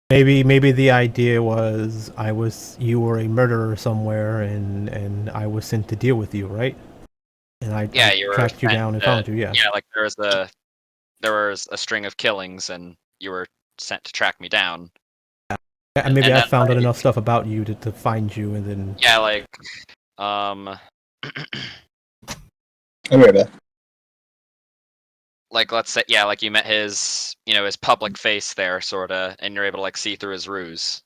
maybe the idea was you were a murderer somewhere and I was sent to deal with you, right? And I tracked you down and found you, yeah. Yeah, like there was a string of killings and you were sent to track me down. And maybe I found out enough stuff about you to find you, and then I'll be right back. like let's say, yeah, like you met his, his public face there, sorta, and you're able to like see through his ruse.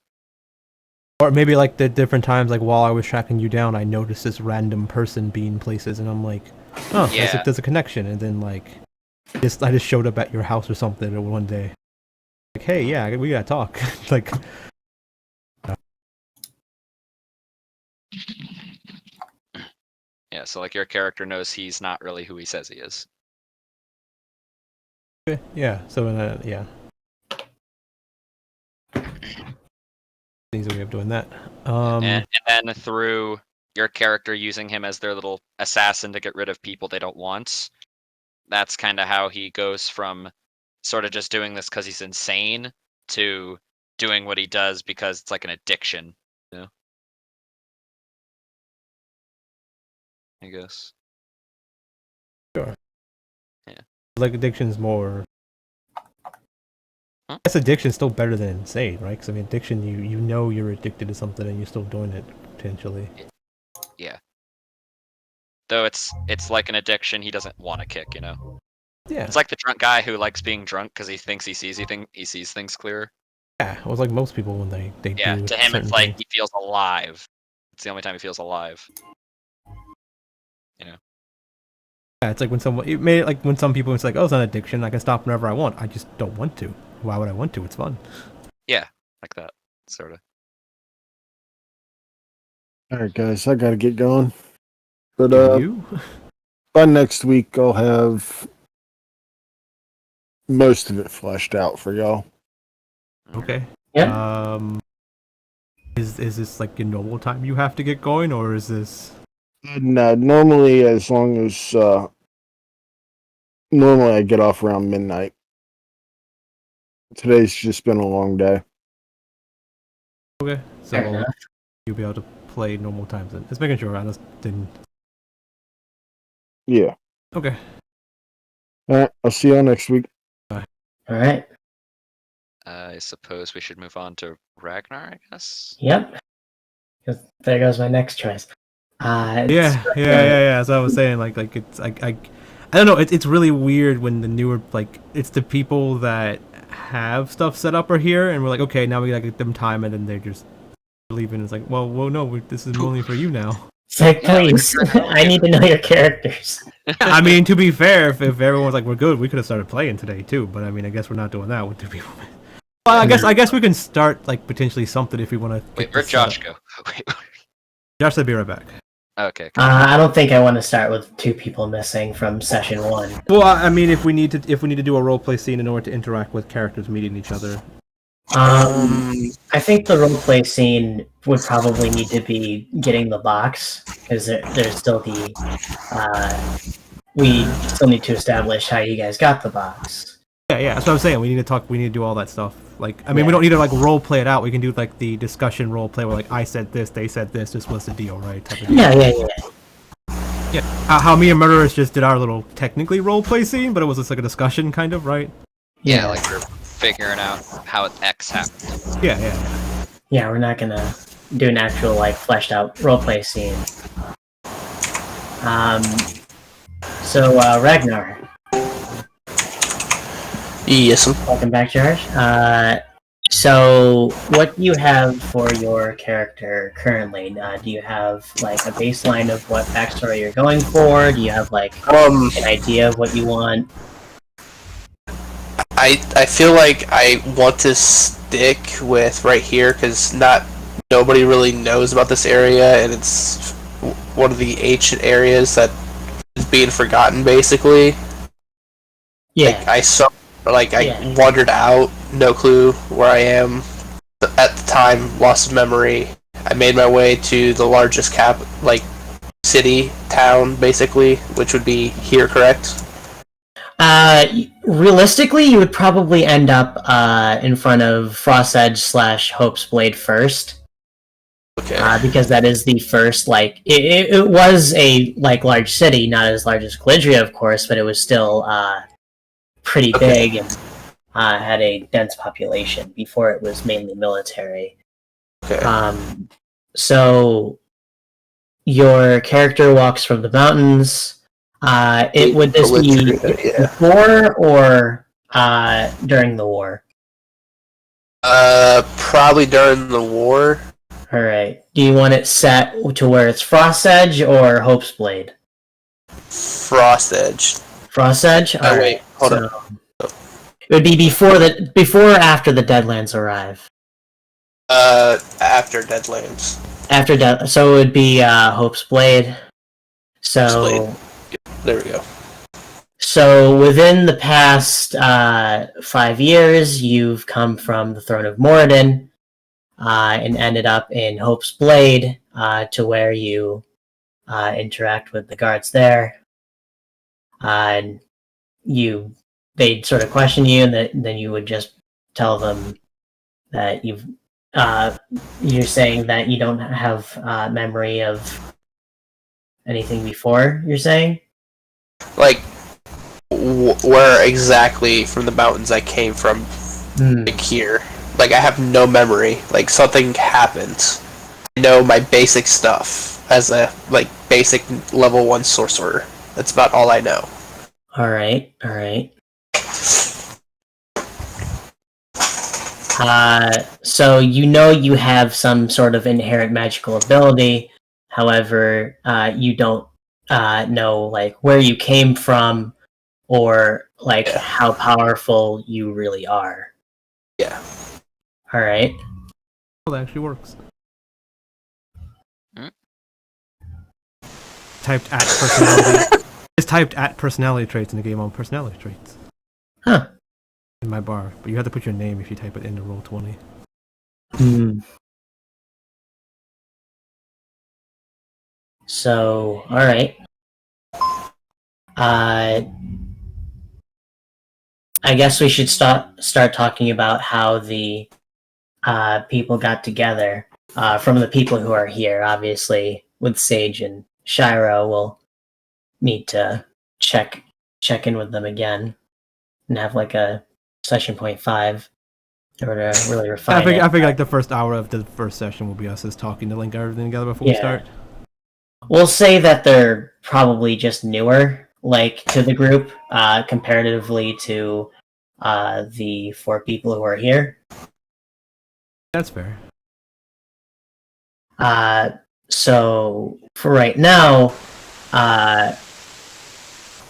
Or maybe like the different times, like while I was tracking you down, I noticed this random person being places, and I'm like, oh, Yeah. there's a connection, and then like, I just showed up at your house or something one day. Like, hey, yeah, we gotta talk. Like, Yeah, so like your character knows he's not really who he says he is. yeah. So yeah, easy way of doing that. And then through your character using him as their little assassin to get rid of people they don't want, that's kind of how he goes from sort of just doing this because he's insane to doing what he does because it's like an addiction, I guess. Like addiction's more. Huh? I guess addiction's still better than insane, right? Because I mean, addiction, you know you're addicted to something and you're still doing it potentially. Yeah. Though it's like an addiction he doesn't want to kick, Yeah. It's like the drunk guy who likes being drunk because he thinks he sees things clearer. Yeah, it was like most people when they Yeah, do to him certain it's like things. he feels alive. It's the only time he feels alive. Yeah, it's like when someone it made it like when some people it's like, oh, it's an addiction. I can stop whenever I want. I just don't want to. Why would I want to? It's fun. Like that, sort of. All right, guys, I gotta get going. But You? by next week, I'll have most of it fleshed out for y'all. Okay. Yeah. Is this like in normal time you have to get going, or is this? No, normally as long as normally I get off around midnight. Today's just been a long day. Okay. Fair So enough. you'll be able to play normal times then. Just making sure I just didn't. Yeah. Okay. All right. I'll see y'all next week. All right. I suppose we should move on to Ragnar, I guess. Yep. 'Cause there goes my next choice. Yeah. So I was saying, like it's I don't know. It's really weird when the newer like it's the people that have stuff set up are here, and we're like, okay, now we gotta get them time, and then they're just leaving. It's like, well, no, this is only for you now. It's like, please, I need to know your characters. I mean, to be fair, if everyone's like, we're good, we could have started playing today too. But I mean, I guess we're not doing that with 2 people. Well, I guess we can start like potentially something if we want to. Wait, where'd Josh go? Wait. Josh, said be right back. Okay. I don't think I want to start with 2 people missing from session 1. Well, I mean, if we need to do a role play scene in order to interact with characters meeting each other. I think the roleplay scene would probably need to be getting the box, because there's still we still need to establish how you guys got the box. Yeah, that's what I'm saying. We need to talk. We need to do all that stuff. Like, I mean, we Yeah. don't need to like role play it out. We can do like the discussion role play where like I said this, they said this. This was the deal, right? Type of deal. Yeah. How me and Murderers just did our little technically role play scene, but it was just like a discussion, kind of, right? Yeah, like we're figuring out how X happened. Yeah. Yeah, we're not gonna do an actual like fleshed out roleplay scene. So Ragnar, Yes. welcome back, George. So what do you have for your character currently? Do you have like a baseline of what backstory you're going for? Do you have like an idea of what you want? I feel like I want to stick with right here because nobody really knows about this area, and it's one of the ancient areas that is being forgotten, basically. Yeah. I wandered out, no clue where I am. At the time, loss of memory. I made my way to the largest city, town, basically, which would be here, correct? Realistically, you would probably end up in front of Frost Edge / Hope's Blade first. Okay. Because that is the first, like, it was a large city, not as large as Calidria, of course, but it was still pretty big and had a dense population before it was mainly military. Okay. So your character walks from the mountains Would this be Yeah. before or during the war? Probably during the war. All right. Do you want it set to where it's Frost Edge or Hope's Blade? Frost Edge. Frost Edge. All right. Wait, hold on. It would be before or after the Deadlands arrive. After Deadlands. So it would be Hope's Blade. So Blade. There we go. So within the past 5 years, you've come from the Throne of Moradin and ended up in Hope's Blade, to where you interact with the guards there. And they'd sort of question you, and then you would just tell them that you're saying that you don't have memory of anything before. You're saying, like, where exactly from the mountains I came from, like here. Like, I have no memory. Like, something happened. I know my basic stuff as a basic level 1 sorcerer. That's about all I know. All right. So you have some sort of inherent magical ability. However, you don't know where you came from or how powerful you really are. Yeah. All right. Well, that actually works. Hmm? Typed at personality. It's typed at personality traits in the game on personality traits. Huh. In my bar, but you have to put your name if you type it into Roll20. So, all right. I guess we should start talking about how the people got together. From the people who are here, obviously, with Sage and Shiro, we'll need to check in with them again and have a session 0.5 in order to really refine it. I think the first hour of the first session will be us just talking to link everything together before we start. We'll say that they're probably just newer, to the group, comparatively to the 4 people who are here. That's fair. So for right now, I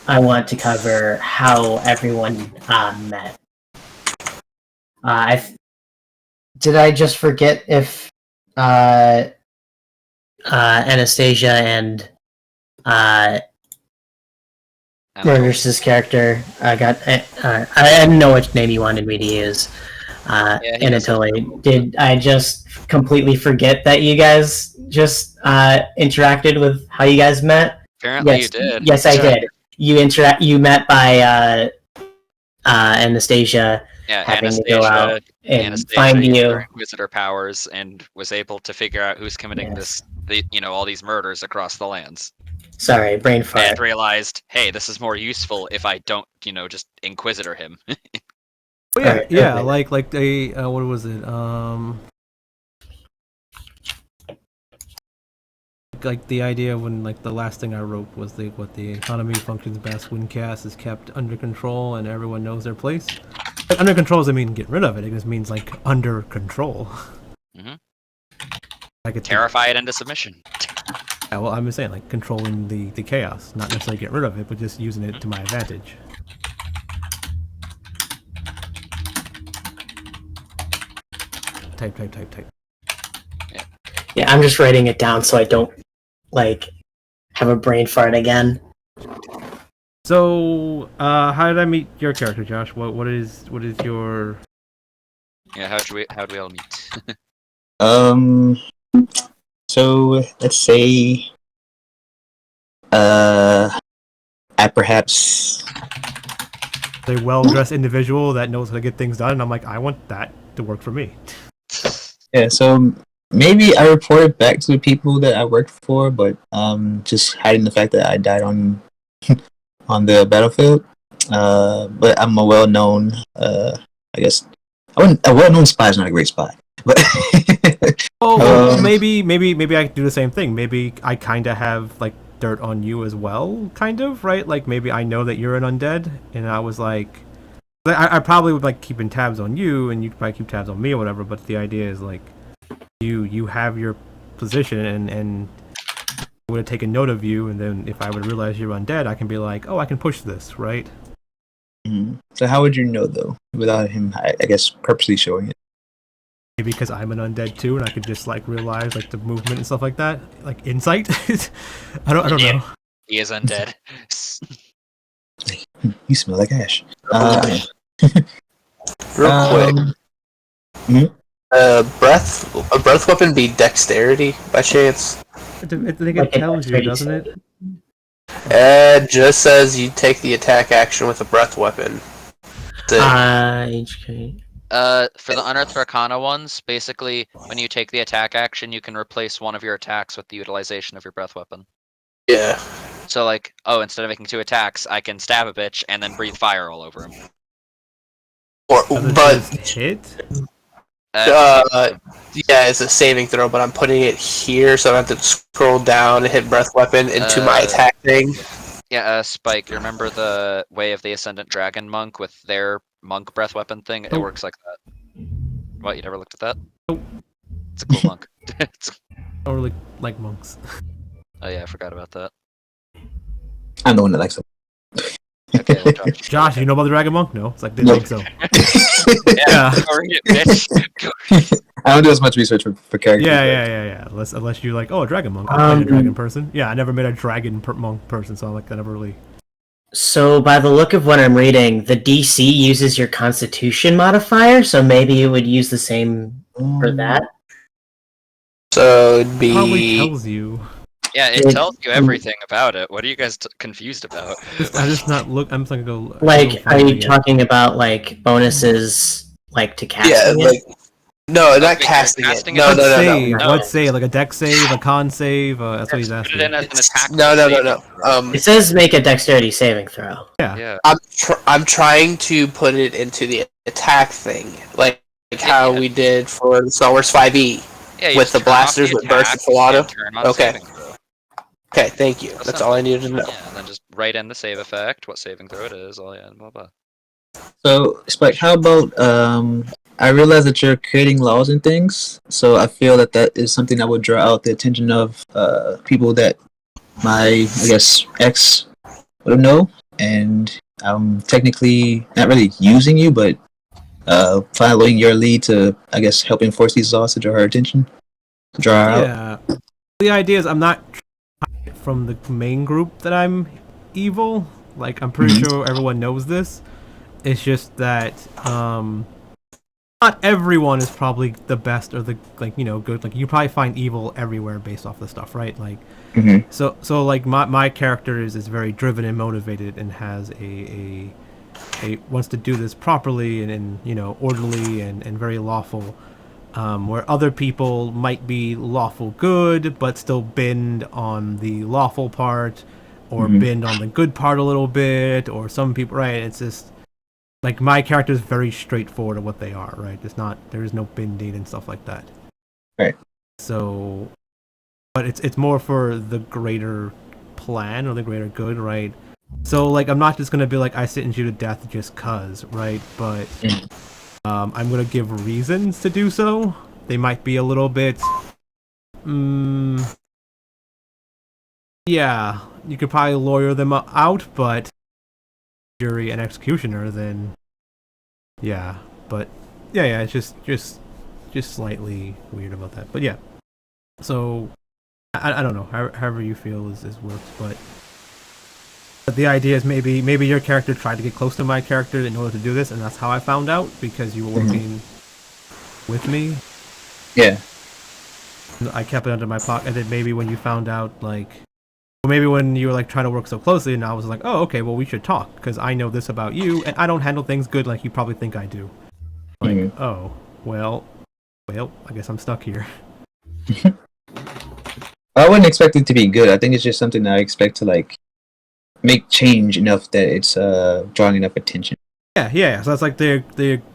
want to cover how everyone met. Did I just forget if Anastasia and Murder's character got? I didn't know which name you wanted me to use. Anatoly, did I just completely forget that you guys just interacted with how you guys met? Apparently you did. Yes, I did. You met by Anastasia having to go out and find you. Her Inquisitor powers, and was able to figure out who's committing all these murders across the lands. Sorry, brain fart. And realized, hey, this is more useful if I don't, just Inquisitor him. Oh, yeah, yeah, like they, what was it? Like the idea when the last thing I wrote was what the economy functions best when chaos is kept under control and everyone knows their place. Under control doesn't mean get rid of it. It just means under control. Mm-hmm. Terrify it into submission. Yeah, well, I'm just saying controlling the chaos, not necessarily get rid of it, but just using it to my advantage. Type. Yeah, I'm just writing it down so I don't have a brain fart again. So, how did I meet your character, Josh? What is your? Yeah, how do we all meet? So let's say, I perhaps a well-dressed individual that knows how to get things done, and I'm I want that to work for me. Yeah, so maybe I reported back to the people that I worked for, but just hiding the fact that I died on the battlefield. But I'm a well-known, I guess, a well-known spy is not a great spy. But maybe I could do the same thing. Maybe I kind of have dirt on you as well, kind of, right? Like maybe I know that you're an undead, and I was like, I probably would like keeping tabs on you, and you probably keep tabs on me or whatever. But the idea is like, you have your position, and I would have taken note of you, and then if I would realize you're undead, I can be like, oh, I can push this, right? So how would you know though, without him, I guess, purposely showing it? Maybe because I'm an undead too, and I could just like realize like the movement and stuff like that, like insight. I don't know. He is undead. You smell like ash. Real quick. A breath weapon be dexterity by chance? I think it tells you, doesn't it? It just says you take the attack action with a breath weapon. HK. For the Unearthed Arcana ones, basically, when you take the attack action, you can replace one of your attacks with the utilization of your breath weapon. Yeah. So, like, instead of making 2 attacks, I can stab a bitch and then breathe fire all over him. But hit. yeah, it's a saving throw, but I'm putting it here, so I have to scroll down and hit breath weapon into my attack thing. Yeah, Spike, you remember the Way of the Ascendant Dragon Monk with their monk breath weapon thing? It works like that. What, you never looked at that? Nope. It's a cool monk. I don't really like monks. Oh yeah, I forgot about that. I'm the one that likes them. Okay, well, Josh, you know about the Dragon Monk? No, it's like they Nope. think so. yeah. Go read it, bitch. I don't do as much research for characters. Yeah. Unless you like, oh, a Dragon Monk. I'm a dragon person. Yeah, I never met a dragon monk person, so like I never really. So, by the look of what I'm reading, the DC uses your Constitution modifier, so maybe you would use the same for that. So it'd be. Probably tells you. Yeah, it tells you everything about it. What are you guys confused about? I'm just not look. I'm just gonna go. Like, are you talking about like bonuses, like to casting Yeah, it? like. No, not Okay, casting it. casting it? No, What no, no, save? no. What save? Like a deck save, a con save? That's what he's Put asking. it in as an attack. No. It says make a dexterity saving throw. Yeah. I'm trying to put it into the attack thing, like how we did for the Star Wars 5e. Yeah, you with just the turn off blasters with burst and attacks full auto? and turn on Okay. saving throw. Okay, thank you. That's all I needed to know. Yeah, and then just write in the save effect, what saving throw it is, all yeah, blah blah. So, Spike, how about I realize that you're creating laws and things, so I feel that is something that would draw out the attention of people that my, I guess, ex would know, and I'm technically not really using you, but following your lead to, I guess, help enforce these laws to draw her attention, to draw her out. Yeah. The idea is I'm not from the main group that I'm evil. Like I'm pretty sure everyone knows this. It's just that not everyone is probably the best or the good. Like you probably find evil everywhere based off the stuff, right? Like so like my character is very driven and motivated and has a wants to do this properly and orderly and very lawful. Where other people might be lawful good, but still bend on the lawful part, or bend on the good part a little bit, or some people, right? It's just like my character is very straightforward of what they are, right? There is no bending and stuff like that. Right. So, but it's more for the greater plan or the greater good, right? So like I'm not just gonna be like I sit and shoot to death just cause, right? But I'm gonna give reasons to do so. They might be a little bit yeah, you could probably lawyer them out, but jury and executioner then yeah. But yeah, it's just slightly weird about that. But yeah. So I don't know, however you feel is works, but the idea is maybe your character tried to get close to my character in order to do this, and that's how I found out, because you were working with me. Yeah. I kept it under my pocket, and then maybe when you found out, like, or maybe when you were like trying to work so closely, and I was like, oh, okay, well we should talk, because I know this about you, and I don't handle things good like you probably think I do. Like, oh, well, I guess I'm stuck here. I wouldn't expect it to be good. I think it's just something that I expect to like make change enough that it's drawing enough attention. Yeah. So that's like the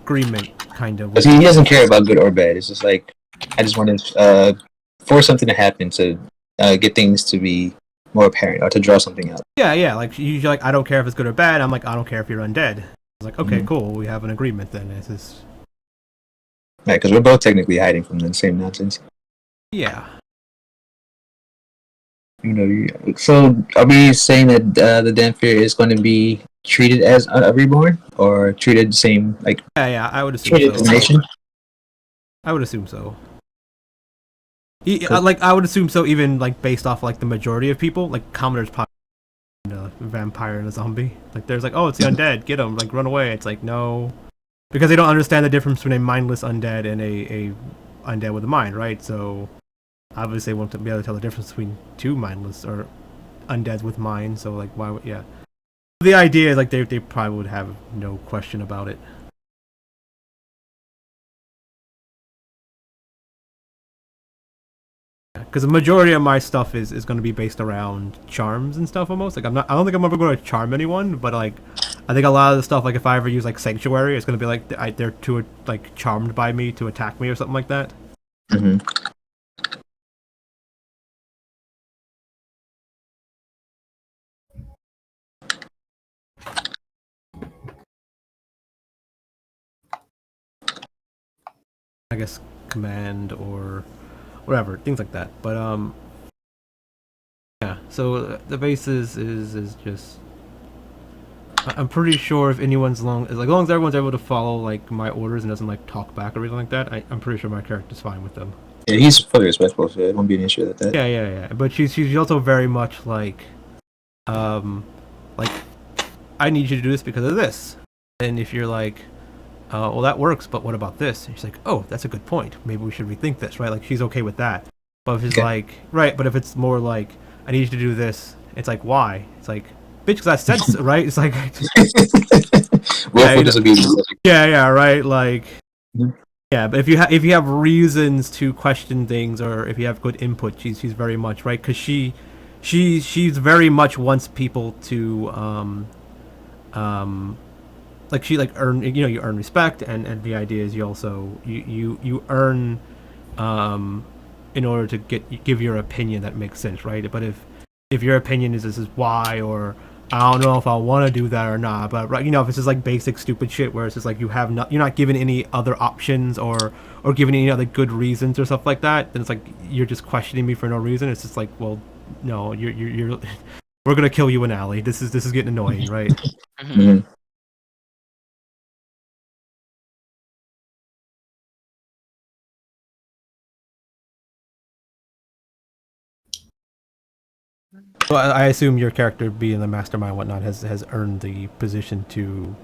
agreement, kind of. Because he doesn't care about good or bad. It's just like I just want to force something to happen to get things to be more apparent or to draw something out. Yeah. Like you're like, I don't care if it's good or bad. I'm like, I don't care if you're undead. I was like, okay, Mhm. cool. We have an agreement then. This is Right, because we're both technically hiding from the same nonsense. yeah. So are we saying that the Denfir is going to be treated as a reborn, or treated the same, like Yeah. I would assume treated as a so. nation? I would assume so. Cool. Like I would assume so, even like based off like the majority of people, like commoners probably a vampire and a zombie. Like there's like, oh, it's the undead, get them, like run away. It's like no, because they don't understand the difference between a mindless undead and a undead with a mind, right? So obviously they won't be able to tell the difference between two mindless or undeads with mind. So like why would yeah? The idea is like they probably would have no question about it. Because the majority of my stuff is going to be based around charms and stuff almost. Like I don't think I'm ever going to charm anyone, but like I think a lot of the stuff, like if I ever use like sanctuary, it's going to be like they're too like charmed by me to attack me or something like that. Mm-hmm. I guess command or whatever, things like that. But yeah. So the base is just. I'm pretty sure if anyone's as long as everyone's able to follow like my orders and doesn't like talk back or anything like that, I'm pretty sure my character's fine with them. Yeah, he's fully respectful, so it won't be an issue with that. Yeah. But she's also very much like I need you to do this because of this. And if you're like, well that works, but what about this? And she's like, oh, that's a good point. Maybe we should rethink this, right? Like she's okay with that. But if it's like, right, but if it's more like, I need you to do this, it's like, why? It's like, bitch, because I said so, right? It's like, Willful disobedience. yeah, right, like, Mhm. yeah. But if you have reasons to question things, or if you have good input, she's very much right, because she's very much wants people to like she like earn, you earn respect, and the idea is you also you earn in order to give your opinion that makes sense, right? But if your opinion is this is why, or I don't know if I want to do that or not, but right, if it's just like basic stupid shit where it's just like you're not given any other options or given any other good reasons or stuff like that, then it's like you're just questioning me for no reason. It's just like, well, no, you're we're gonna kill you in alley. This is getting annoying, right? Mhm. So I assume your character, being the mastermind and whatnot, has earned the position to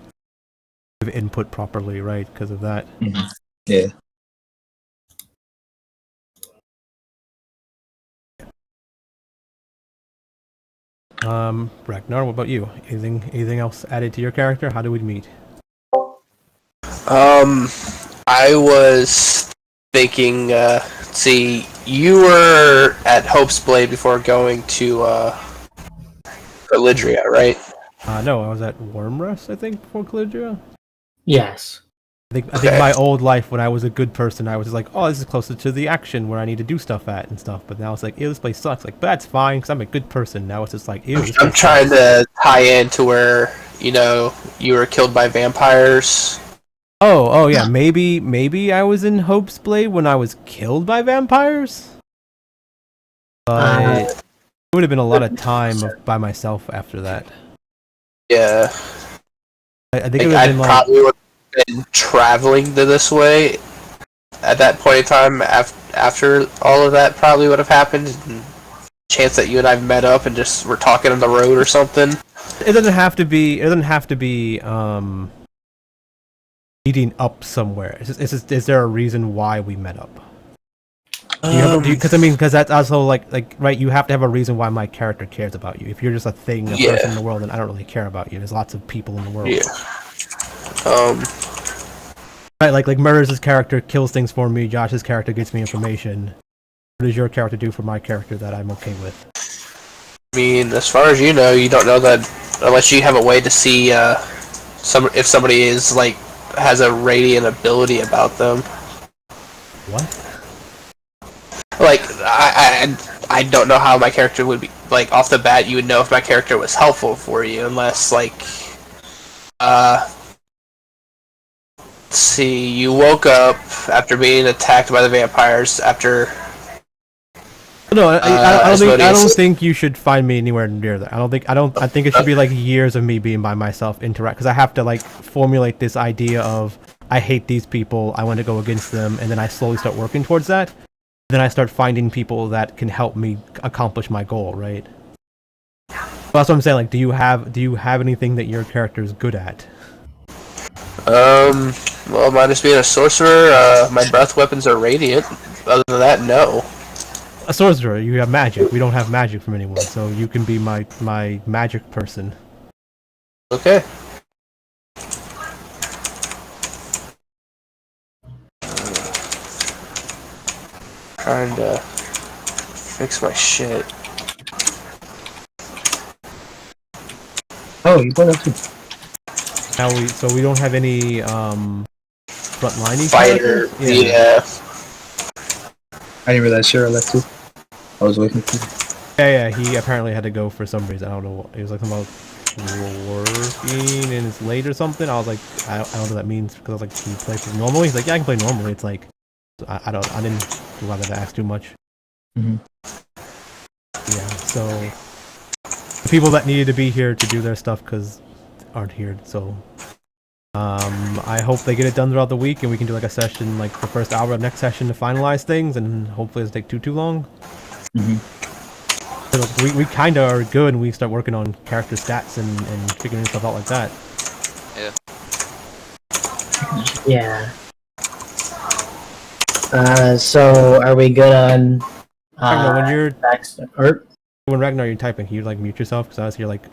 give input properly, right? Because of that. Mhm. Yeah. Ragnar, what about you? Anything else added to your character? How do we meet? I was thinking, see, you were at Hope's Blade before going to, Elidria, right? No, I was at Wormrest, I think, before Calidria. Yes. I think Okay. my old life, when I was a good person, I was just like, oh, this is closer to the action where I need to do stuff at and stuff. But now it's like, ew, this place sucks. Like, but that's fine because I'm a good person. Now it's just like, ew. This I'm place trying sucks. to tie in to where, you were killed by vampires. Oh yeah. Maybe I was in Hope's Blade when I was killed by vampires. But it would have been a lot of time by myself after that. Yeah. I think it Like, would I have been like. probably would have been traveling to this way at that point in time. After all of that probably would have happened. And chance that you and I met up and just were talking on the road or something. It doesn't have to be. Meeting up somewhere. It's just, is there a reason why we met up? Because that's also like right. You have to have a reason why my character cares about you. If you're just a thing, a Yeah. person in the world, then I don't really care about you. There's lots of people in the world. Yeah. Right, like Murders' character kills things for me. Josh's character gives me information. What does your character do for my character that I'm okay with? I mean, as far as you know, you don't know that unless you have a way to see if somebody is like has a radiant ability about them. What? Like I don't know how my character would be, like, off the bat, you would know if my character was helpful for you, unless, like, let's see, you woke up after being attacked by the vampires after... No, I Asmodeus. don't think you should find me anywhere near that. I think it should be like years of me being by myself interact, because I have to like formulate this idea of I hate these people, I want to go against them, and then I slowly start working towards that. Then I start finding people that can help me accomplish my goal, right? Well, that's what I'm saying. Like, do you have anything that your character is good at? Well, minus being a sorcerer, my breath weapons are radiant. Other than that, no. A sorcerer, you have magic. We don't have magic from anyone, so you can be my magic person. Okay. Trying to fix my shit. Oh, you brought up too. Now we don't have any frontline Fighter, yeah. I didn't realize Shira left too. I was waiting for you. Yeah, he apparently had to go for some reason. I don't know what. He was like something about working and it's late or something. I was like, I don't know what that means, because I was like, can you play for normally? He's like, yeah, I can play normally. It's like, I didn't want to ask too much. Mm-hmm. Yeah, so the people that needed to be here to do their stuff because aren't here. So I hope they get it done throughout the week, and we can do like a session, like the first hour of next session to finalize things, and hopefully it doesn't take too long. Mm-hmm. So we kind of are good, and we start working on character stats and figuring stuff out like that. Yeah. Yeah. So are we good on? Ragnar, when you're Or when Ragnar, you're typing, can you like mute yourself? Because I was here like.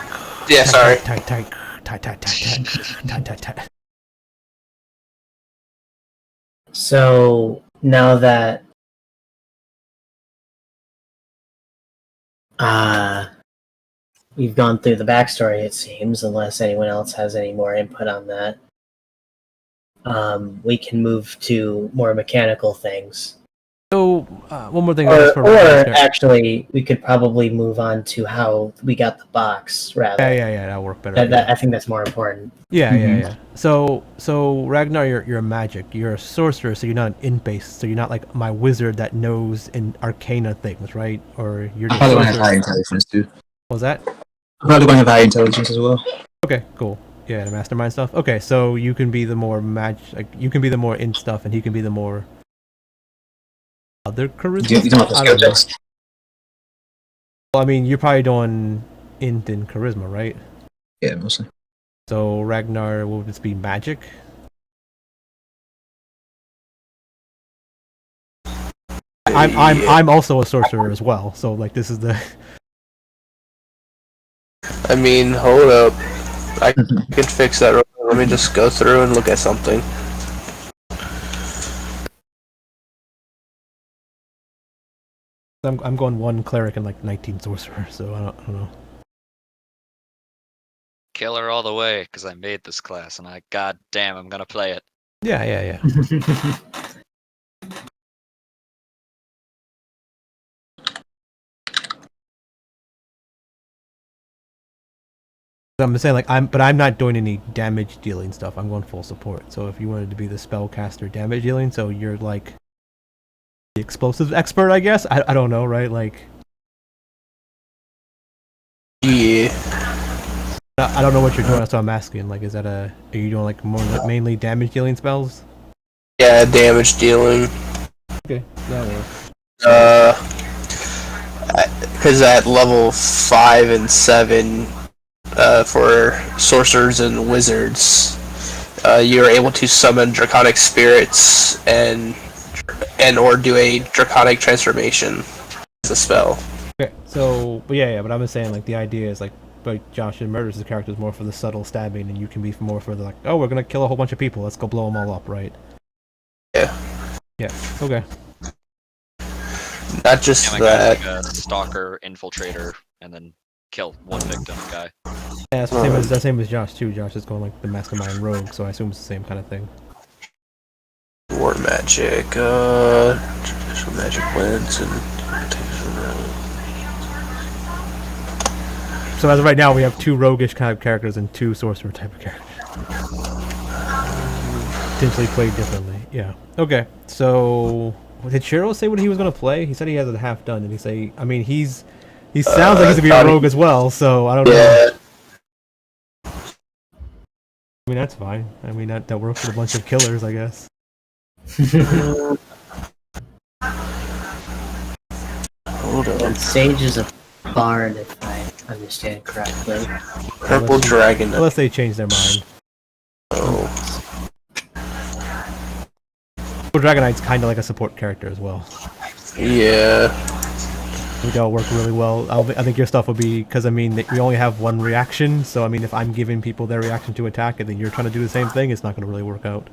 Yeah, sorry. Type. so now that we've gone through the backstory, it seems, unless anyone else has any more input on that, we can move to more mechanical things. So one more thing. Or actually, we could probably move on to how we got the box, rather. Yeah, that'll work better. I think that's more important. Yeah. So Ragnar, you're a magic. You're a sorcerer, so you're not an int-based. So you're not like my wizard that knows in arcana things, right? Or you're I'm just probably going to have sorcerer. high intelligence too. What was that? I'm probably going to have high intelligence as well. Okay, cool. Yeah, the mastermind stuff. Okay, so you can be the more you can be the more int stuff, and he can be the more other charisma. You don't have to I don't skill know. checks. Well, I mean, you're probably doing int and charisma, right? Yeah, mostly. So Ragnar will just be magic. I'm also a sorcerer as well. So like this is the. I mean, hold up. I could fix that real quick. Let me just go through and look at something. I'm going one cleric and like 19 sorcerer, so I don't know. Killer all the way, because I made this class, and god damn, I'm gonna play it. Yeah. I'm saying like I'm not doing any damage dealing stuff. I'm going full support. So if you wanted to be the spellcaster damage dealing, so you're like the explosives expert, I guess. I don't know, right? Like Yeah. I don't know what you're doing. That's what I'm asking. Like, are you doing like more mainly damage dealing spells? Yeah, damage dealing. Okay, that works. Because at level 5 and 7, for sorcerers and wizards, you're able to summon draconic spirits and or do a draconic transformation as a spell. Okay, so but I'm just saying like the idea is like Josh and Murders' character is more for the subtle stabbing, and you can be more for the like, oh, we're gonna kill a whole bunch of people, let's go blow them all up, right? Yeah. Okay. Not just Yeah, my that. guy's like a stalker, infiltrator, and then kill one victim guy. Yeah, it's the same as Josh too. Josh is going like the mastermind rogue, so I assume it's the same kind of thing. War magic, traditional magic wins and So as of right now, we have 2 roguish kind of characters and 2 sorcerer type of characters. Potentially played differently. Yeah. Okay. So did Shiro say what he was gonna play? He said he has it half done. Did he say? I mean, he sounds like he's gonna be a rogue as well. So I don't know. Yeah. I mean, that's fine. I mean, that works with a bunch of killers, I guess. Hold on. Sage is a bard, if I understand correctly. Purple Dragon. Unless they change their mind. Oh. Purple Dragon Knight's kind of like a support character as well. Yeah. I think that'll work really well. I think your stuff will be, because I mean, we only have one reaction, so I mean, if I'm giving people their reaction to attack and then you're trying to do the same thing, it's not going to really work out.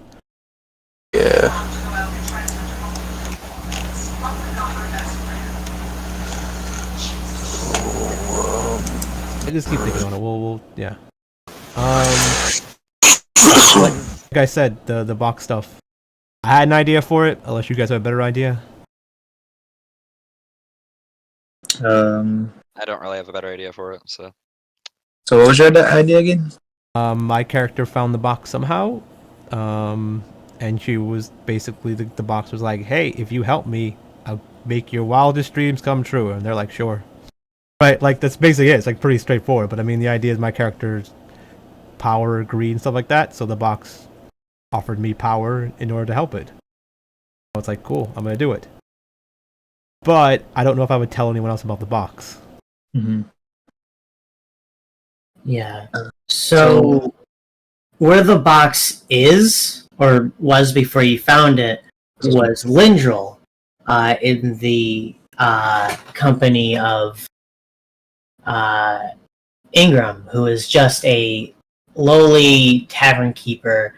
Yeah. I just keep thinking on it. We'll yeah. Like I said, the box stuff. I had an idea for it, unless you guys have a better idea. I don't really have a better idea for it, so. So what was your idea again? My character found the box somehow, and she was basically the box was like, "Hey, if you help me, I'll make your wildest dreams come true." And they're like, "Sure." Right, like that's basically it. It's like pretty straightforward. But I mean, the idea is my character's power, greed, and stuff like that. So the box offered me power in order to help it. So it's like, cool, I'm gonna do it. But I don't know if I would tell anyone else about the box. Mm-hmm. Yeah. So, where the box is, or was before you found it, was Lindrel, in the company of Ingram, who is just a lowly tavern keeper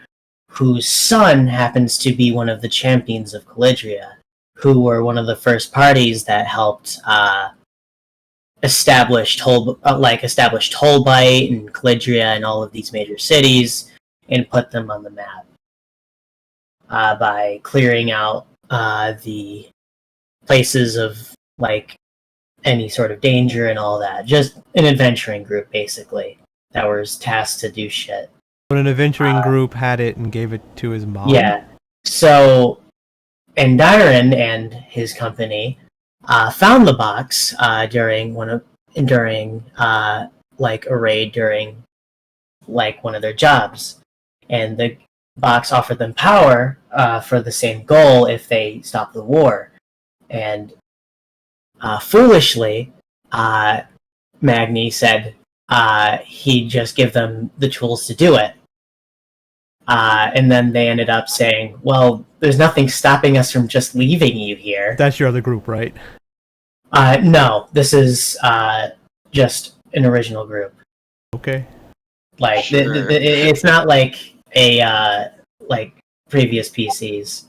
whose son happens to be one of the champions of Calidria, who were one of the first parties that helped establish Tollbite and Calidria and all of these major cities and put them on the map by clearing out the places of like any sort of danger and all that. Just an adventuring group, basically, that was tasked to do shit. But an adventuring group had it and gave it to his mom. Yeah. So, Endyron and his company found the box during a raid during like one of their jobs, and the box offered them power for the same goal if they stopped the war. And foolishly, Magni said he'd just give them the tools to do it. And then they ended up saying, well, there's nothing stopping us from just leaving you here. That's your other group, right? No, this is just an original group. Okay. Like, Sure. It's not like a like previous PCs.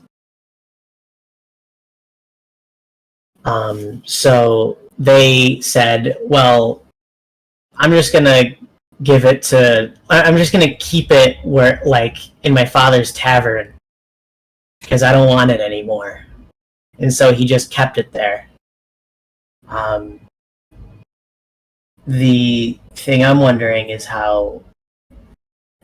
So they said, well, I'm just gonna keep it where, like, in my father's tavern, because I don't want it anymore. And so he just kept it there. The thing I'm wondering is how...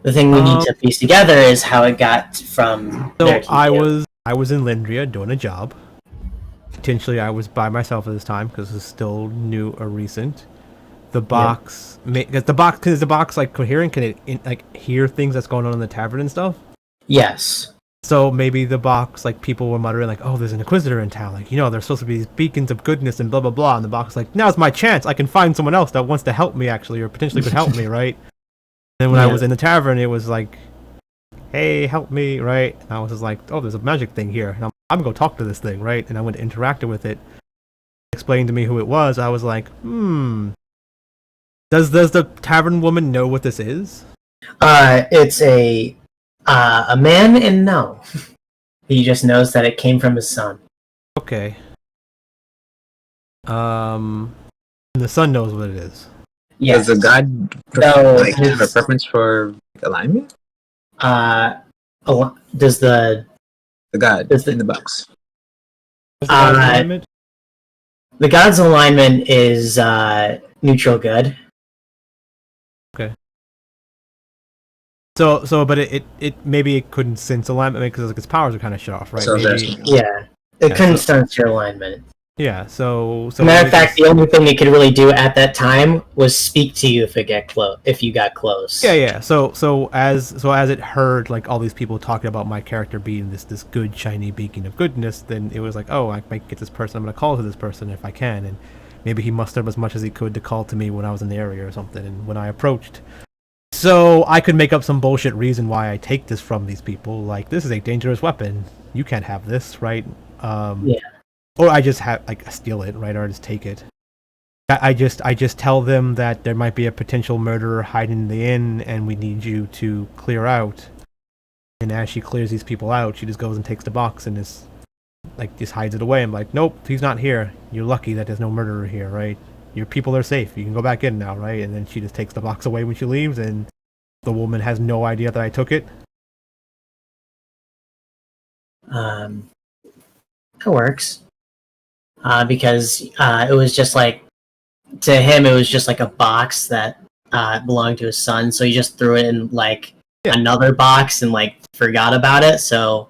The thing we need to piece together is how it got from... So there to I you. was in Lindria doing a job. Potentially I was by myself at this time because it's still new or recent. The box, because the box like coherent, can it like hear things that's going on in the tavern and stuff? Yes. So maybe the box, like, people were muttering like, oh, there's an Inquisitor in town, like, you know, there's supposed to be these beacons of goodness and blah blah blah, and the box is like, now's my chance, I can find someone else that wants to help me actually, or potentially could help me, right? And then when I was in the tavern, it was like, hey, help me, right? And I was just like, oh, there's a magic thing here, and I'm gonna go talk to this thing, right? And I went to interact with it, explained to me who it was. I was like, Does the tavern woman know what this is? It's a man, and no. He just knows that it came from his son. Okay. And the son knows what it is. Yes. Does the god have a preference for alignment? Does the god does the- in the box? What's the guy's alignment? the god's alignment is neutral good. but it maybe it couldn't sense alignment because like its powers are kind of shut off, right? So Maybe, Yeah, it Yeah, couldn't so- sense your alignment. yeah. So Matter maybe of fact, it's- the only thing it could really do at that time was speak to you if you got close. yeah. So as it heard like all these people talking about my character being this good shiny beacon of goodness, then it was like, oh, I might get this person. I'm gonna call to this person if I can, and maybe he mustered up as much as he could to call to me when I was in the area or something. And when I approached, so I could make up some bullshit reason why I take this from these people. Like, this is a dangerous weapon. You can't have this, right? Yeah. Or I just have like steal it, right? Or just take it. I just tell them that there might be a potential murderer hiding in the inn, and we need you to clear out. And as she clears these people out, she just goes and takes the box and just hides it away. I'm like, nope, he's not here. You're lucky that there's no murderer here, right? Your people are safe. You can go back in now, right? And then she just takes the box away when she leaves, and the woman has no idea that I took it. That works. Because it was just like, to him, it was just like a box that belonged to his son, so he just threw it in like another box and like forgot about it. So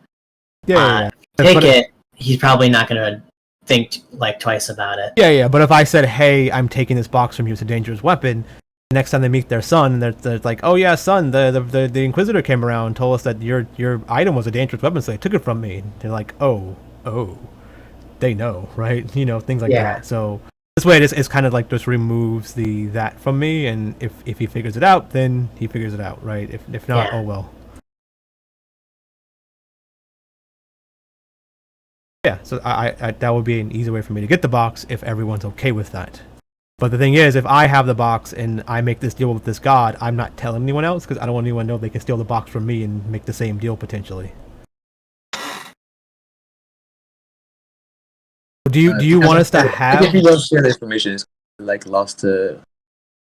Yeah. take But it. He's probably not gonna think like twice about it. Yeah. But if I said, "Hey, I'm taking this box from you. It's a dangerous weapon," next time they meet their son, they're like, "Oh yeah, son, the Inquisitor came around and told us that your item was a dangerous weapon, so they took it from me." And they're like, "Oh, they know, right?" You know, things like Yeah. that. So this way, it's kind of like just removes that from me, and if he figures it out, then he figures it out, right? If not, Yeah. oh well. Yeah, so I that would be an easy way for me to get the box if everyone's okay with that. But the thing is, if I have the box and I make this deal with this god, I'm not telling anyone else because I don't want anyone to know they can steal the box from me and make the same deal potentially. Do you want us to I have? think if you don't share the information, it's like lost to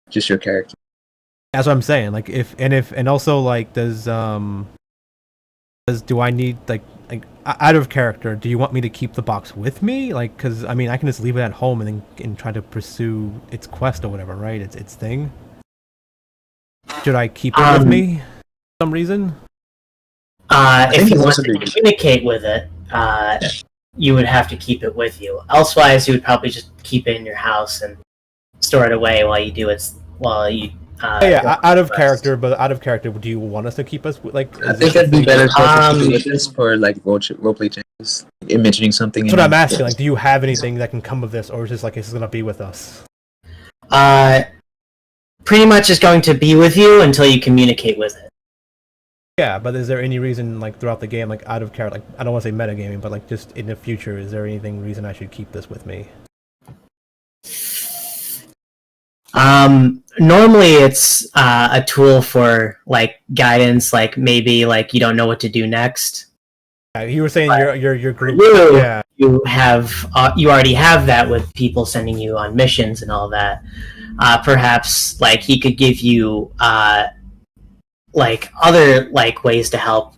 just your character. That's what I'm saying. Like and also like do I need like out of character? Do you want me to keep the box with me? Like, because I mean, I can just leave it at home and try to pursue its quest or whatever, right? Its thing. Should I keep it with me? For some reason. If think you it's want also to good. communicate with it, you would have to keep it with you. Elsewise, you would probably just keep it in your house and store it away while you do it. While you. Yeah, out of character, but out of character, do you want us to keep us like? I think it'd be better Um, to do this for like roleplay changes, imagining something. That's what I'm asking. Like, do you have anything that can come of this, or is this like it's gonna be with us? Pretty much is going to be with you until you communicate with it. Yeah, but is there any reason, like throughout the game, like out of character, like I don't want to say metagaming, but like just in the future, is there anything reason I should keep this with me? Normally it's a tool for like guidance, like maybe like you don't know what to do next. You were saying your group. You, Yeah, you have you already have that with people sending you on missions and all that. Perhaps like he could give you like other like ways to help